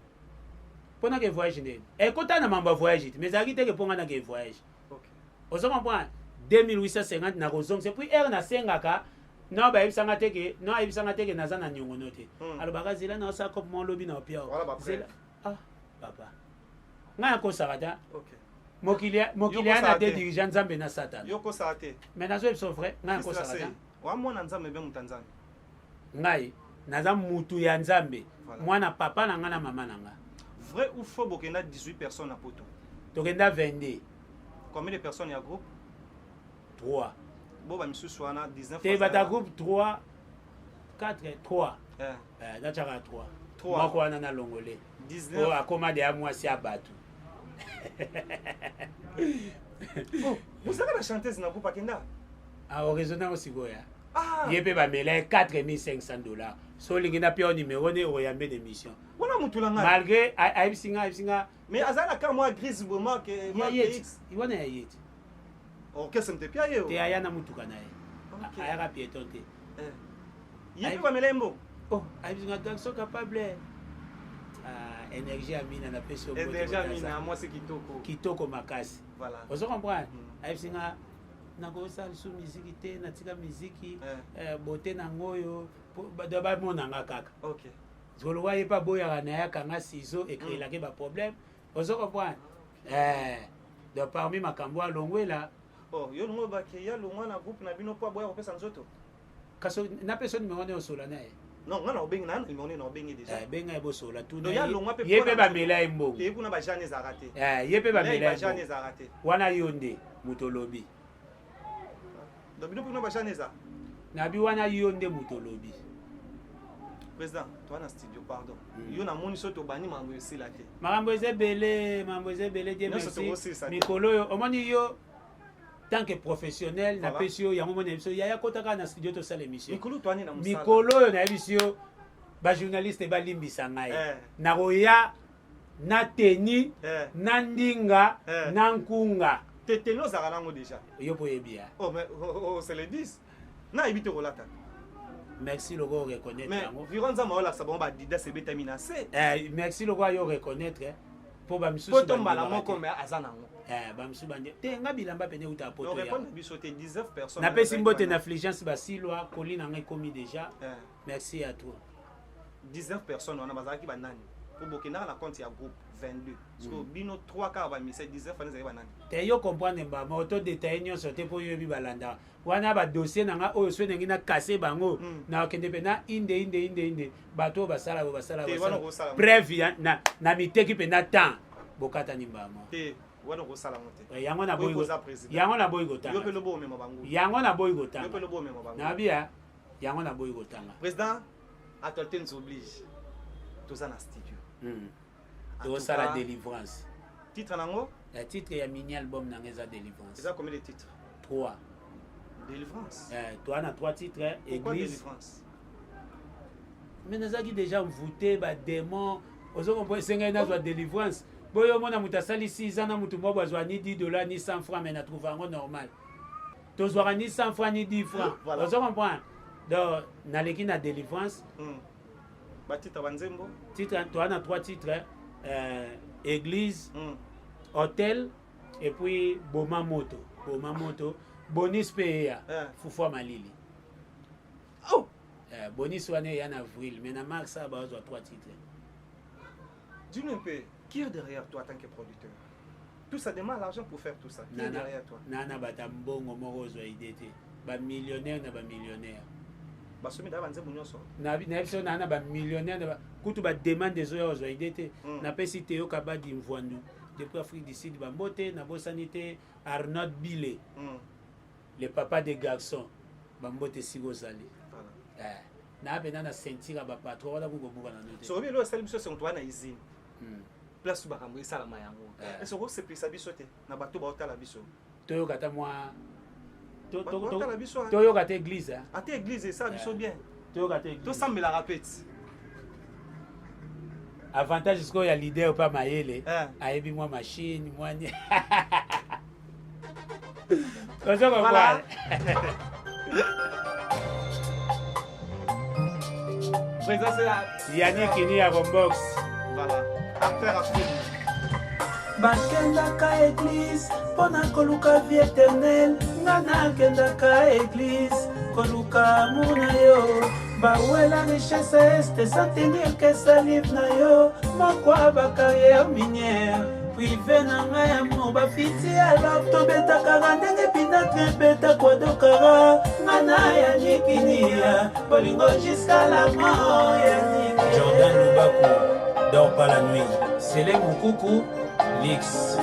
pona ke voyage ndeni ekota na mamba voyage mais zaki te ke ponga na ke voyage OK ozoma point 2850 na kozong c'est puis na senga ka no ba ebisanga teke no ebisanga teke naza na nyongo note alobaka zela na sa kop mon lobi na pia zela papa nga ko sarata OK mokilia na des dirigeants nzambe na satan yoko sate mais nazo ebso vrai nga ko sarata wa mwana nzambe be mutanzani ngai naza mutu ya nzambe mwana papa na nga na mama na nga vrai ou faux bokenda 18 personnes à poto tokenda 22 combien de personnes il y a groupe 3 bon ba misusu wana 19 te bata groupe 3 4 3 na chaka 3 moko wana na longole 19 o akoma de amwasi abatu vous avez la chanteuse na groupe akenda au raisonnable sikoya yepe ba mela $4500 so lingina pia numéro ne oyambe d'émission wana mutulanga malgré aibsinga mais azala ka moi grise vraiment que moi X iwana ya yeti OK ça me pia yo te ayana mutuka naye ayaka pieton te yepe ba mela mbo aibsinga donc so capable énergie amina na peso énergie amina moi c'est kitoko makasi voilà ozo comprendre aibsinga nakosala su miziki te natika miziki bote na ngoyo do bamonanga kaka OK zolowa ye pa boyaka na yakanga sizo ekreelaki baproblème ozo comprendre donc parmi makambo alongwela yo longo bakeya longwa na groupe na bino po boya kopesa nzoto kaso na personne me wana osola na ye non ngana obengi na limone na obengi déjà benga ye bosola tu ye pe bamela ye mbongo ye kuna ba jane za raté ye pe bamela ye jane za raté wana yo nde mutolobi donc bino kuna ba jane za na bi wana yo nde mutolobi président toi na studio pardon yo na moni soto bani mambo esila te mambo ezebele Dieu merci mikolo yo omoni yo tant que professionnel na pesio yango mona biso ya kotaka na studio to sala émission mikolo yo na bisio ba journaliste ba limbisa ngai na roya na teni na ndinga na nkunga teteno zaka nango déjà yo poyebia mais c'est le 10 na ebite rolata merci logo reconnaître yango vironza maola sabon ba dida sebeta minase merci logo yo reconnaître po ba misusu poto mbala moko mais azanango ba misusu bande te nga bilamba pene uta poto ya répondre biso te 19 personnes na pesi mbote na affligence basilwa kolina ngai komi déjà merci à toi 19 personnes on a bazaki banani pour bokena na compte ya groupe 22 parce que bino 3 quarts ba mise 19 fana zaki banani te yo comprendre ba moto détail nyonso te po yo bi balanda wana ba dossier nanga oyo so nengi na kase bango na kende pe na inde bato basala bref na miteki pe na temps bokata nimbamo te wana ko sala mote yango na boy gotanga yo pe lobo mema bango yango na boy gotanga yo pe lobo mema bango na bia yango na boy gotanga président actualité nous oblige tous en studio to sala délivrance titre nango Le titre et mini album dans les délivrance. Ça combien de titres? 3. Délivrance. Toi on a 3 titres. Pourquoi Église. délivrance? Mais nous avons déjà voûté des démons. Aux autres, on peut essayer de délivrance. Boyo mona mutasali 6 ans na mutu mo bazwa ni 10 $, ni 100 francs, mais na trouve en normal. Tozwara ni 100 francs ni 10 francs. Voilà. Vous comprenez? Donc na leki na délivrance. Titre Banzembo. Titre, toi on a 3 titres. Église, hôtel et puis Boma Moto. Boma Moto. Bonis Peya. Fufua Malili. Oh! Bonis wane en avril, mais na mars ça ba 3 titres. Dis-nous un peu, qui est derrière toi en tant que producteur? Tout ça demande l'argent pour faire tout ça. Qui est derrière toi? Nana batambongo moko zo idete. Ba millionnaire na ba millionnaire. Ba somi da banze bunyoso. Na biso nana ba millionnaire na kutu ba demande des zo idete. Na pesi Théo Kabadi Mvwandu. Depuis Afrique du Sud ba mbote na bosanité Arnaud Bile. Le papa des garçons. Ba mbote sigo zali. Voilà. Na bena na sentir ba patron wala ko buka na note. So bien lo sel biso c'est toi na usine. Place ba kamwe sala mayango. Et so c'est plus biso te na bato ba otala biso. Toyo kata moi Toyo kata église. Ate église ça biso bien. Toyo kata église. To sambe la répète. Avantage jusqu'au ya leader pas maïle. Ayebi moi machine moi ni. Voilà. Présent c'est Yannick Kini à box. Voilà. Affaire à film. Bakendaka église pona koluka vie éternelle. Ngana kendaka église koluka muna yo. Bawela richesse est sans tenir que ça livre na yo. Mokwa ba carrière minière. Privé na ngai mo ba fiti alors to beta kara ndenge pinatre beta kwa dokara. Ngana ya nikinia bolingo jusqu'à la mort ya nikinia. Jordan Lubaku dort pas la nuit. C'est les Moukoukou Lix.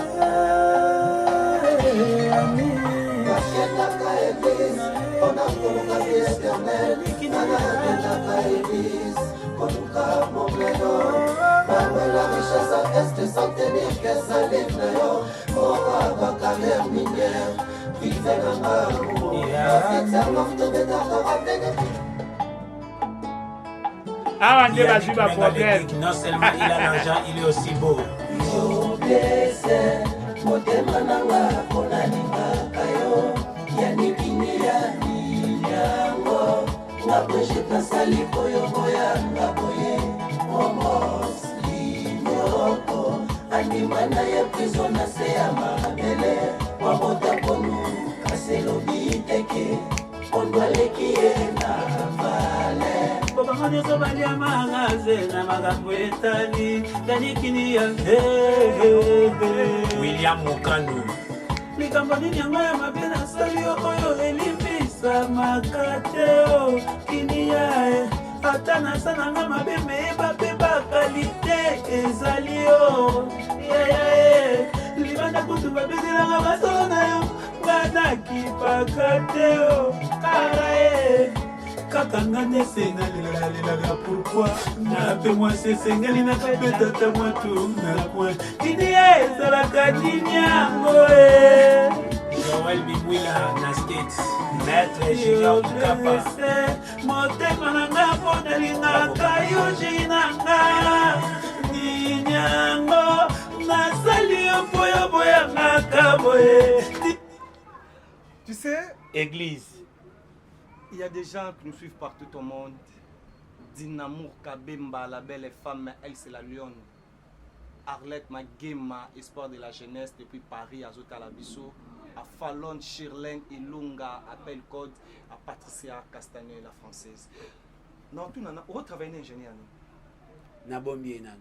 Ah, on va suivre un problème. Non seulement il a l'argent, il est aussi beau. William Mukanu. Likambo nini yango ya mabe nasali oyo elimbisa makateo kinia ata nasananga mabe meyeba mpe bakalite ezali yo libanda kutu babezelanga basolo na yo nganakipaka teo kara ye kaka nga nde senga lelaka pourkui nape mwasi esengeli nakabetata mwatu na coin kini ye ezalaka nini yango Joel Bimwila na States Maître Junior Kapa motema na nga mpo nalingaka yo jei na nga nini yango nasali yo mpo yo boyangaka boye. Tu sais, Église. Il y a des gens qui nous suivent partout au monde. Dinamour Kabemba, la belle femme, elle c'est la lionne. Arlette Magema, espoir de la jeunesse depuis Paris, à Zota Labisso, à Fallon, Shirlène, Ilunga, appel code, à Patricia Castagnet, la française. Non, tout nana, on travaille ingénieur. Nabombi nan.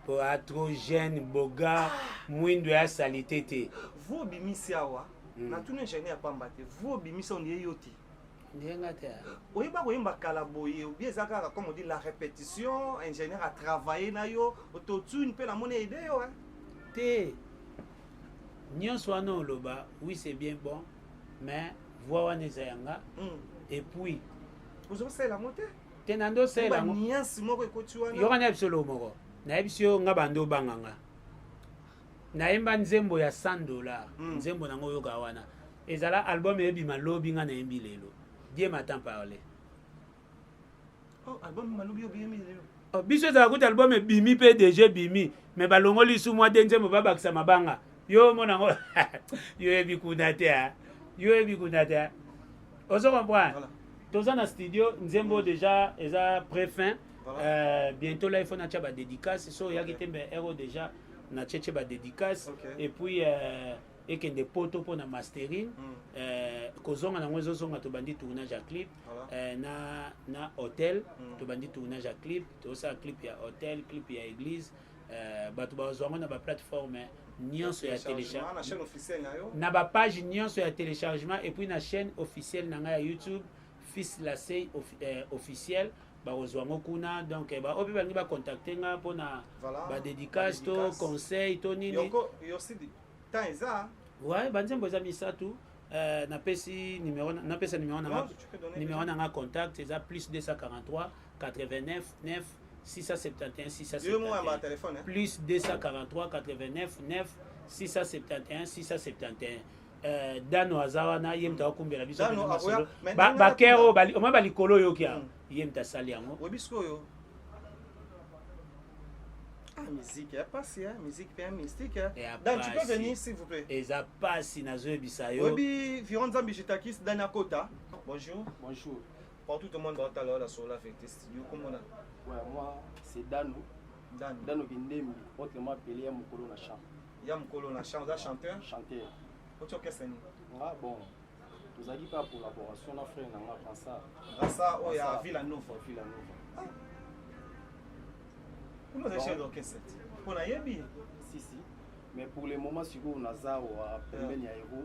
Pour être jeune, boga, mwindo ya salité. Vous bimisi awa, na tout ingénieur pas mbaté. Vous bimisi on y yoti. Oui, bah oui, bah calaboyer ou bien ça comme on dit la répétition, ingénieur a travaillé na yo, autotune peut la monnaie aider yo hein. Té. Nyon soit non loba, oui c'est bien bon, mais voir wana zayanga et puis vous avez la montée. Tenando c'est la montée. Niance moko ekotiwana. Yo kana absolument moko. Na ebisio nga bando banganga. naemba nzembo ya $100 nzembo nango yoka wana ezala album ebima lobi nga naembi lelo Dieu m'attend parler. Oh, album malobi obimi lelo. Oh, biso ezala kuta album ebimi PDG bimi mais balongoli su mwa de nzembo babakisa mabanga yo mona ngo yo ebi kuna te yo ebi kuna te ozo comprendre voilà. Toza na studio nzembo déjà eza pré-fin voilà. Bientôt là il faut na tchaba dédicace so yaki tembe ero déjà na tcheche ba dédicace et puis et que des poteaux pour na mastering kozonga na ngwezo zonga to bandi tournage à clip na hôtel to bandi tournage à clip to ça clip ya hôtel clip ya église batu bazonga na ba plateforme nyonso ya téléchargement na chaîne officielle na yo na ba page nyonso ya téléchargement et puis na chaîne officielle na nga ya YouTube Fils Lassey officiel bazwango kuna donc ba obi bangi ba contacter nga pona ba dédicace to conseil to nini yo aussi temps eza ouais banzembo za misatu na pesi numéro na pesa numéro na nga contact eza plus 243 89 9 671 671 plus 243 89 9 671 671 Dano azawa na yemta okumbela biso ba kero bali oma bali kolo yokia yemta sali yango webisko yo musique ya passe hein musique bien mystique Dan tu peux venir s'il vous plaît eza passe na zo bisayo webi Vironza Bijitakis Dana Kota bonjour partout tout le monde va là sur la vérité studio comment on a ouais moi c'est Dano Kindemi autrement appelé Mukolo na chant Mukolo na chant chanteur tu as ah bon vous avez pas collaboration na frère nanga Rasa oh ya Villanova comment ça chez l'orchestre pour na yebi si mais pour le moment si vous nazao à pembeni ya héros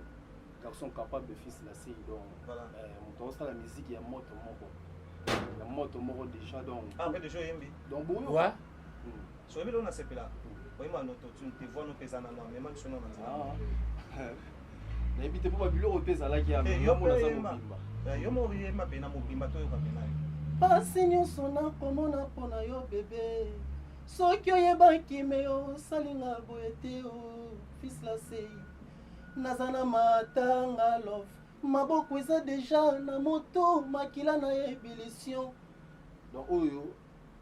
garçon capable de Fils Lassey donc voilà on la musique ya moto moko déjà donc après déjà yembi donc bon ouais so yebi on a sepela oui ma noto tu te vois no pesa na mais man sono na n'habite pas bilo repesa là qui a yo mo yema bena mobimba to yo kapena pasi nyonso nakomona mpona yo bebe soki oyebaki me osalinga boye te o Fils Lassey naza na matanga love maboko eza deja na moto makila na ebilision donc oyo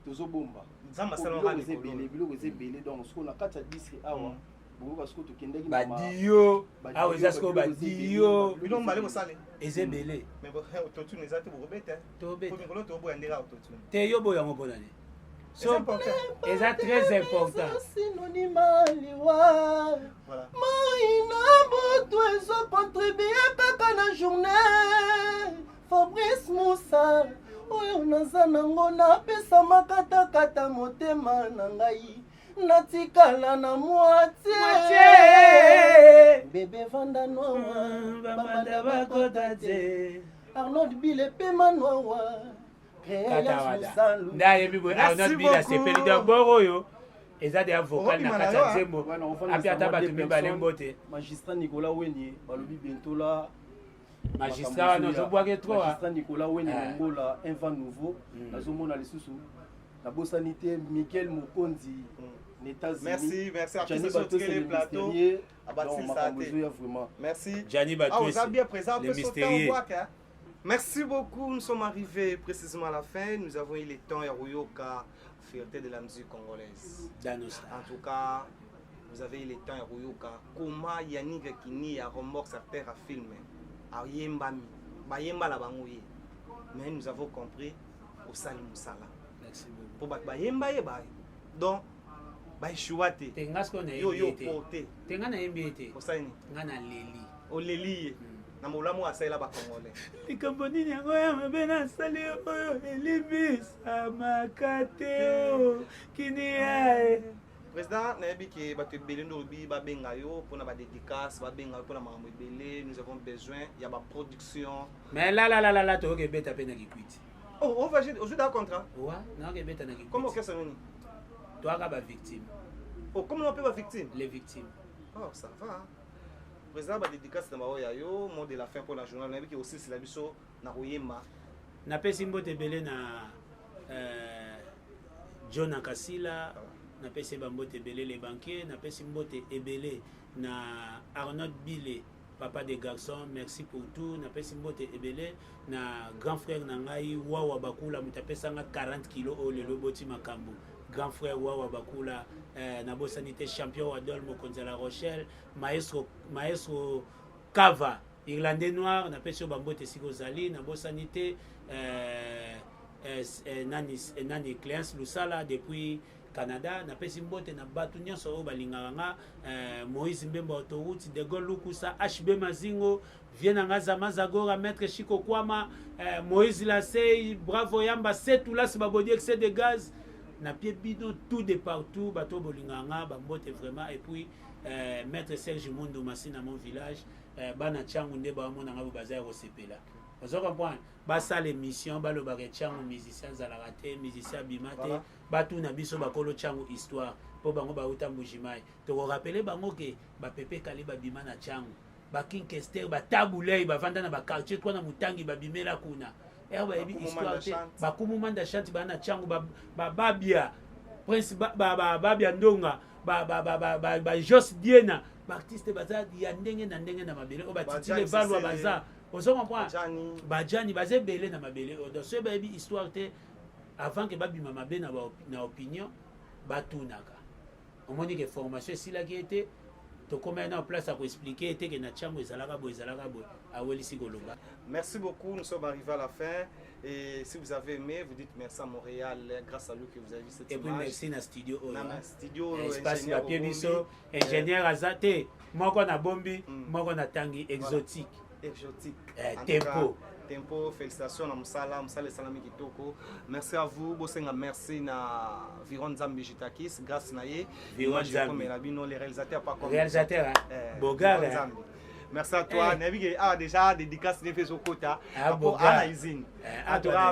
tozobomba nzamba salonga biloko eza ebele donc soki na kati ya disque awa parce que tu kendaki na badio awa eza siko badio bino mbale mosale eza ebele mais bon autotune eza te bokobeta tobeta mikolo toboya ndenge autotune te yo boyango mpona nini so eza très important sinonimaliwa maina boto ezokontribue kaka na journée Fabrice Moussa oyo naza nango napesa makatakata motema na ngai natikala na moitié bébé vanda noa bamanda bakota te Arnold Bile pema noa ndayebi boye Arnold Bile asepeli donc boroyo eza de vocal na kati ya nzembo api ata bato mibale mbote magistrat Nicolas Weni balobi bientôt là magistrat wana ozobwake trop magistrat Nicolas Weni mongola un vent nouveau nazomona lisusu na bosanité Michael Mokonzi merci artiste sur les plateaux merci Gianni Batou bien présent le mystérieux. Merci beaucoup, nous sommes arrivés précisément à la fin. Nous avons eu le temps à Ruyoka, fierté de la musique congolaise. En tout cas, vous avez eu le temps à Ruyoka. Comment Yannick Kini a remorque sa terre à filmer. A Yembami. Bayemba la bangouye. Mais nous avons compris au Sali Moussala. Merci beaucoup. Pour Bayemba Yeba. Donc, Baïchouate. Yo porté. Tenga na MBT. Au Sali. Ngana Leli. Au Leli. Na molamu asala ba congolais likambo nini yango ya mabe na sali oyo elibisa makateo kini yae président nayebi ke bato ebele ndobi babenga yo mpona badédicace babenga yo mpona makambo ebele nous avons besoin ya baproduction mais la tokebeta mpe na kikwiti ozwi da contrat wa nakebeta na kikwiti comme okesa nini toaka bavictime comme on appelle bavictime les victimes oh ça va président ba dédicace na baoya yo mot de la fin pour la journal nayebi ke aussi sila biso na koyemba napesi mbote ebele na John Akasila napesi bambote ebele les banquiers, napesi mbote ebele na Arnaud Bile, papa des garçons, merci pour tout. Napesi mbote ebele na grand frère nangai Wawa Bakula, mutapesa nga 40 kilo o lelo boti makambo. Grand frère Wawa Bakula, Nabo Sanité champion Wadol Mokonza La Rochelle, maestro Kava, Irlandais noir, napesi bambote Sigozali, Nabo Sanité Nani Cléance Lusala depuis Canada, napesi mbote na batu nyonso oyo balingaka Moïse Mbemba autoroute de Gaulle Lukusa HB Mazingo Vienanga Zamazagora Maître Chico Kwama Moïse Lasey Bravo Yamba Setoulas Babodi excès de gaz na pied bidon tout de partout bato bolinganga bambote vraiment et puis Maître Serge Mondo Massina mon village bana changu nde ba mona ngabo bazaya kosepela. Vous comprenez? Basa l'émission, ba le bagay changu musicien zalarate, musicien bimate, ba tout na biso ba kolo changu histoire. Po bango ba uta mbujimai. To ko rappeler bango ke ba pepe kali ba bima na changu. Ba King Kester ba tabulei ba vanda na ba quartier kwa na mutangi ba bimela kuna. Ba ebi histoire te. Ba kumumanda chanti ba na changu ba babia. Prince babia ndonga ba Jos Diena. Ba artiste baza ya ndenge na mabele o ba titile valwa baza. Vous comprenez? Bajani bazé belé na mabele o so ba ebi histoire te avant que babi mama be na opinion batunaka. On m'a dit que formation si la qui était to comment en place à expliquer était que na chango ezalaka bo a welisi kolonga. Merci beaucoup, nous sommes arrivés à la fin. Et si vous avez aimé, vous dites merci à Montréal, grâce à lui que vous avez vu cette image. Et puis merci na studio studio espace papier biso ingénieur Azate moko na bombi moko na tangi exotique tempo félicitations na musala salami kitoko. Merci à vous bosenga, merci na Viron Zambi Jitakis grâce na ye Viron Zambi les réalisateurs pas comme réalisateur Bogar. Merci à toi. Déjà dédicace de fait au quota à la usine.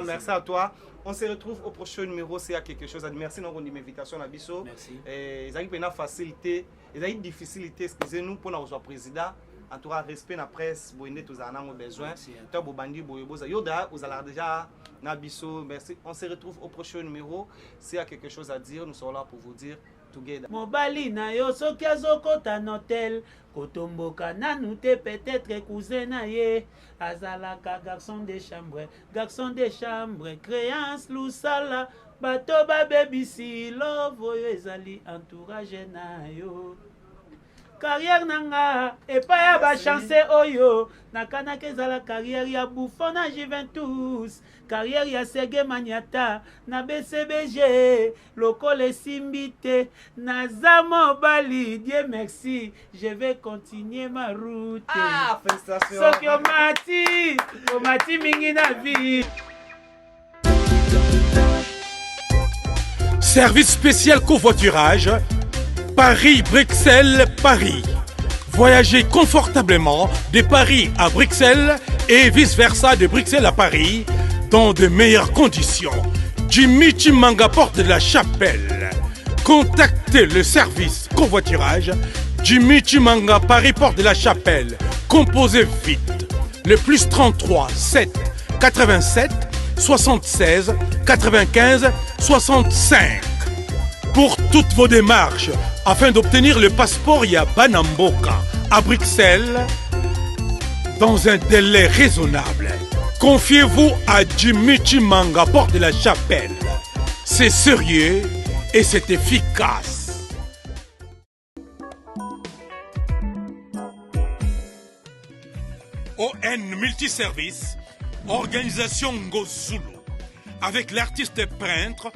Merci à toi. On se retrouve au prochain numéro. S'il y a quelque chose à dire, merci pour l'invitation à Bisso. Merci. Ils ont une facilité, ils ont une difficulté. Excusez-nous pour notre président. En tout cas, respect la presse, vous avez besoin. Merci. On se retrouve au prochain numéro. S'il y a quelque chose à dire, nous sommes là pour vous dire. Mobali na yo soki azokota notel kotomboka nanu te peut-être cousin na ye azalaka garçon de chambre créance lusala bato babebisi love oyo ezali entourage na yo carrière nanga epai ya bachance oyo nakanaka ezala carrière ya Buffon na Juventus, carrière ya Sege Maniata na BCBG lokola esimbi te naza mobali. Dieu merci, je vais continuer ma route. Félicitations. Soki omati mingi na vie. Service spécial covoiturage Paris-Bruxelles-Paris. Voyagez confortablement de Paris à Bruxelles et vice-versa de Bruxelles à Paris dans de meilleures conditions. Jimmy Chimanga, porte de la Chapelle. Contactez le service covoiturage Jimmy Chimanga, Paris, porte de la Chapelle. Composez vite. Le plus 33 7 87 76 95 65. Pour toutes vos démarches, afin d'obtenir le passeport Yabanamboka à Bruxelles, dans un délai raisonnable, confiez-vous à Jimmy Chimanga, porte de la Chapelle. C'est sérieux et c'est efficace. ON Multiservice, organisation Ngozulu, avec l'artiste peintre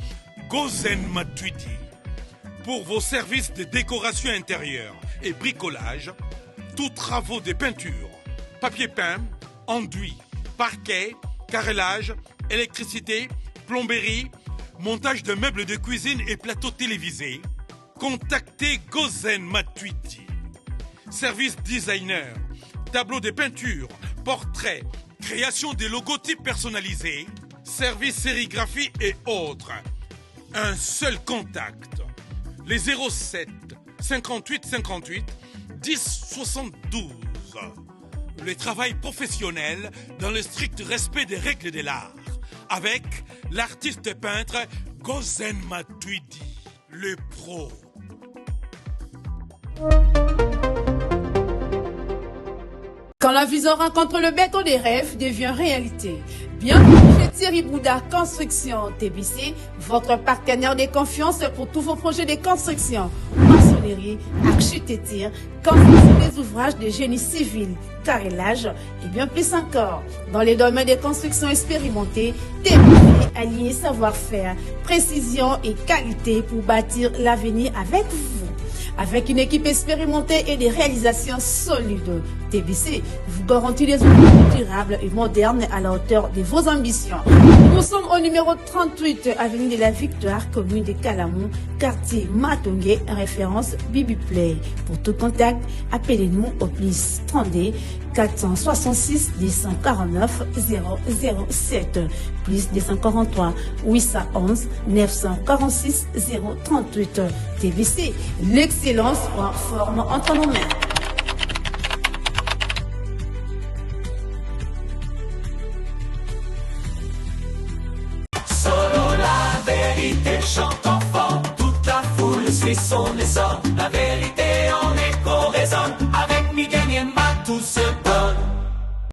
Gozen Matuidi. Pour vos services de décoration intérieure et bricolage, tous travaux de peinture, papier peint, enduit, parquet, carrelage, électricité, plomberie, montage de meubles de cuisine et plateaux télévisés, contactez Gozen Matuidi. Service designer, tableau de peinture, portrait, création de logotypes personnalisés, service sérigraphie et autres. Un seul contact. Les 07 58 58 10 72. Le travail professionnel dans le strict respect des règles de l'art. Avec l'artiste peintre Gozen Matuidi. le pro. Quand la vision rencontre le béton des rêves devient réalité. Bienvenue chez Thierry Bouddha Construction TBC, votre partenaire de confiance pour tous vos projets de construction, maçonnerie, architecture, construction des ouvrages de génie civil, carrelage et bien plus encore. Dans les domaines des constructions expérimentées, TBC allie savoir-faire, précision et qualité pour bâtir l'avenir avec vous. Avec une équipe expérimentée et des réalisations solides, TBC vous garantit des outils durables et modernes à la hauteur de vos ambitions. Nous sommes au numéro 38, avenue de la Victoire, commune de Calamon, quartier Matongé, référence Bibi Play. Pour tout contact, appelez-nous au plus 32 466 249 007, plus 243 811 946 038. TBC, l'excellence en forme entre nos mains. Solo la vérité chante enfant, toute la foule suit son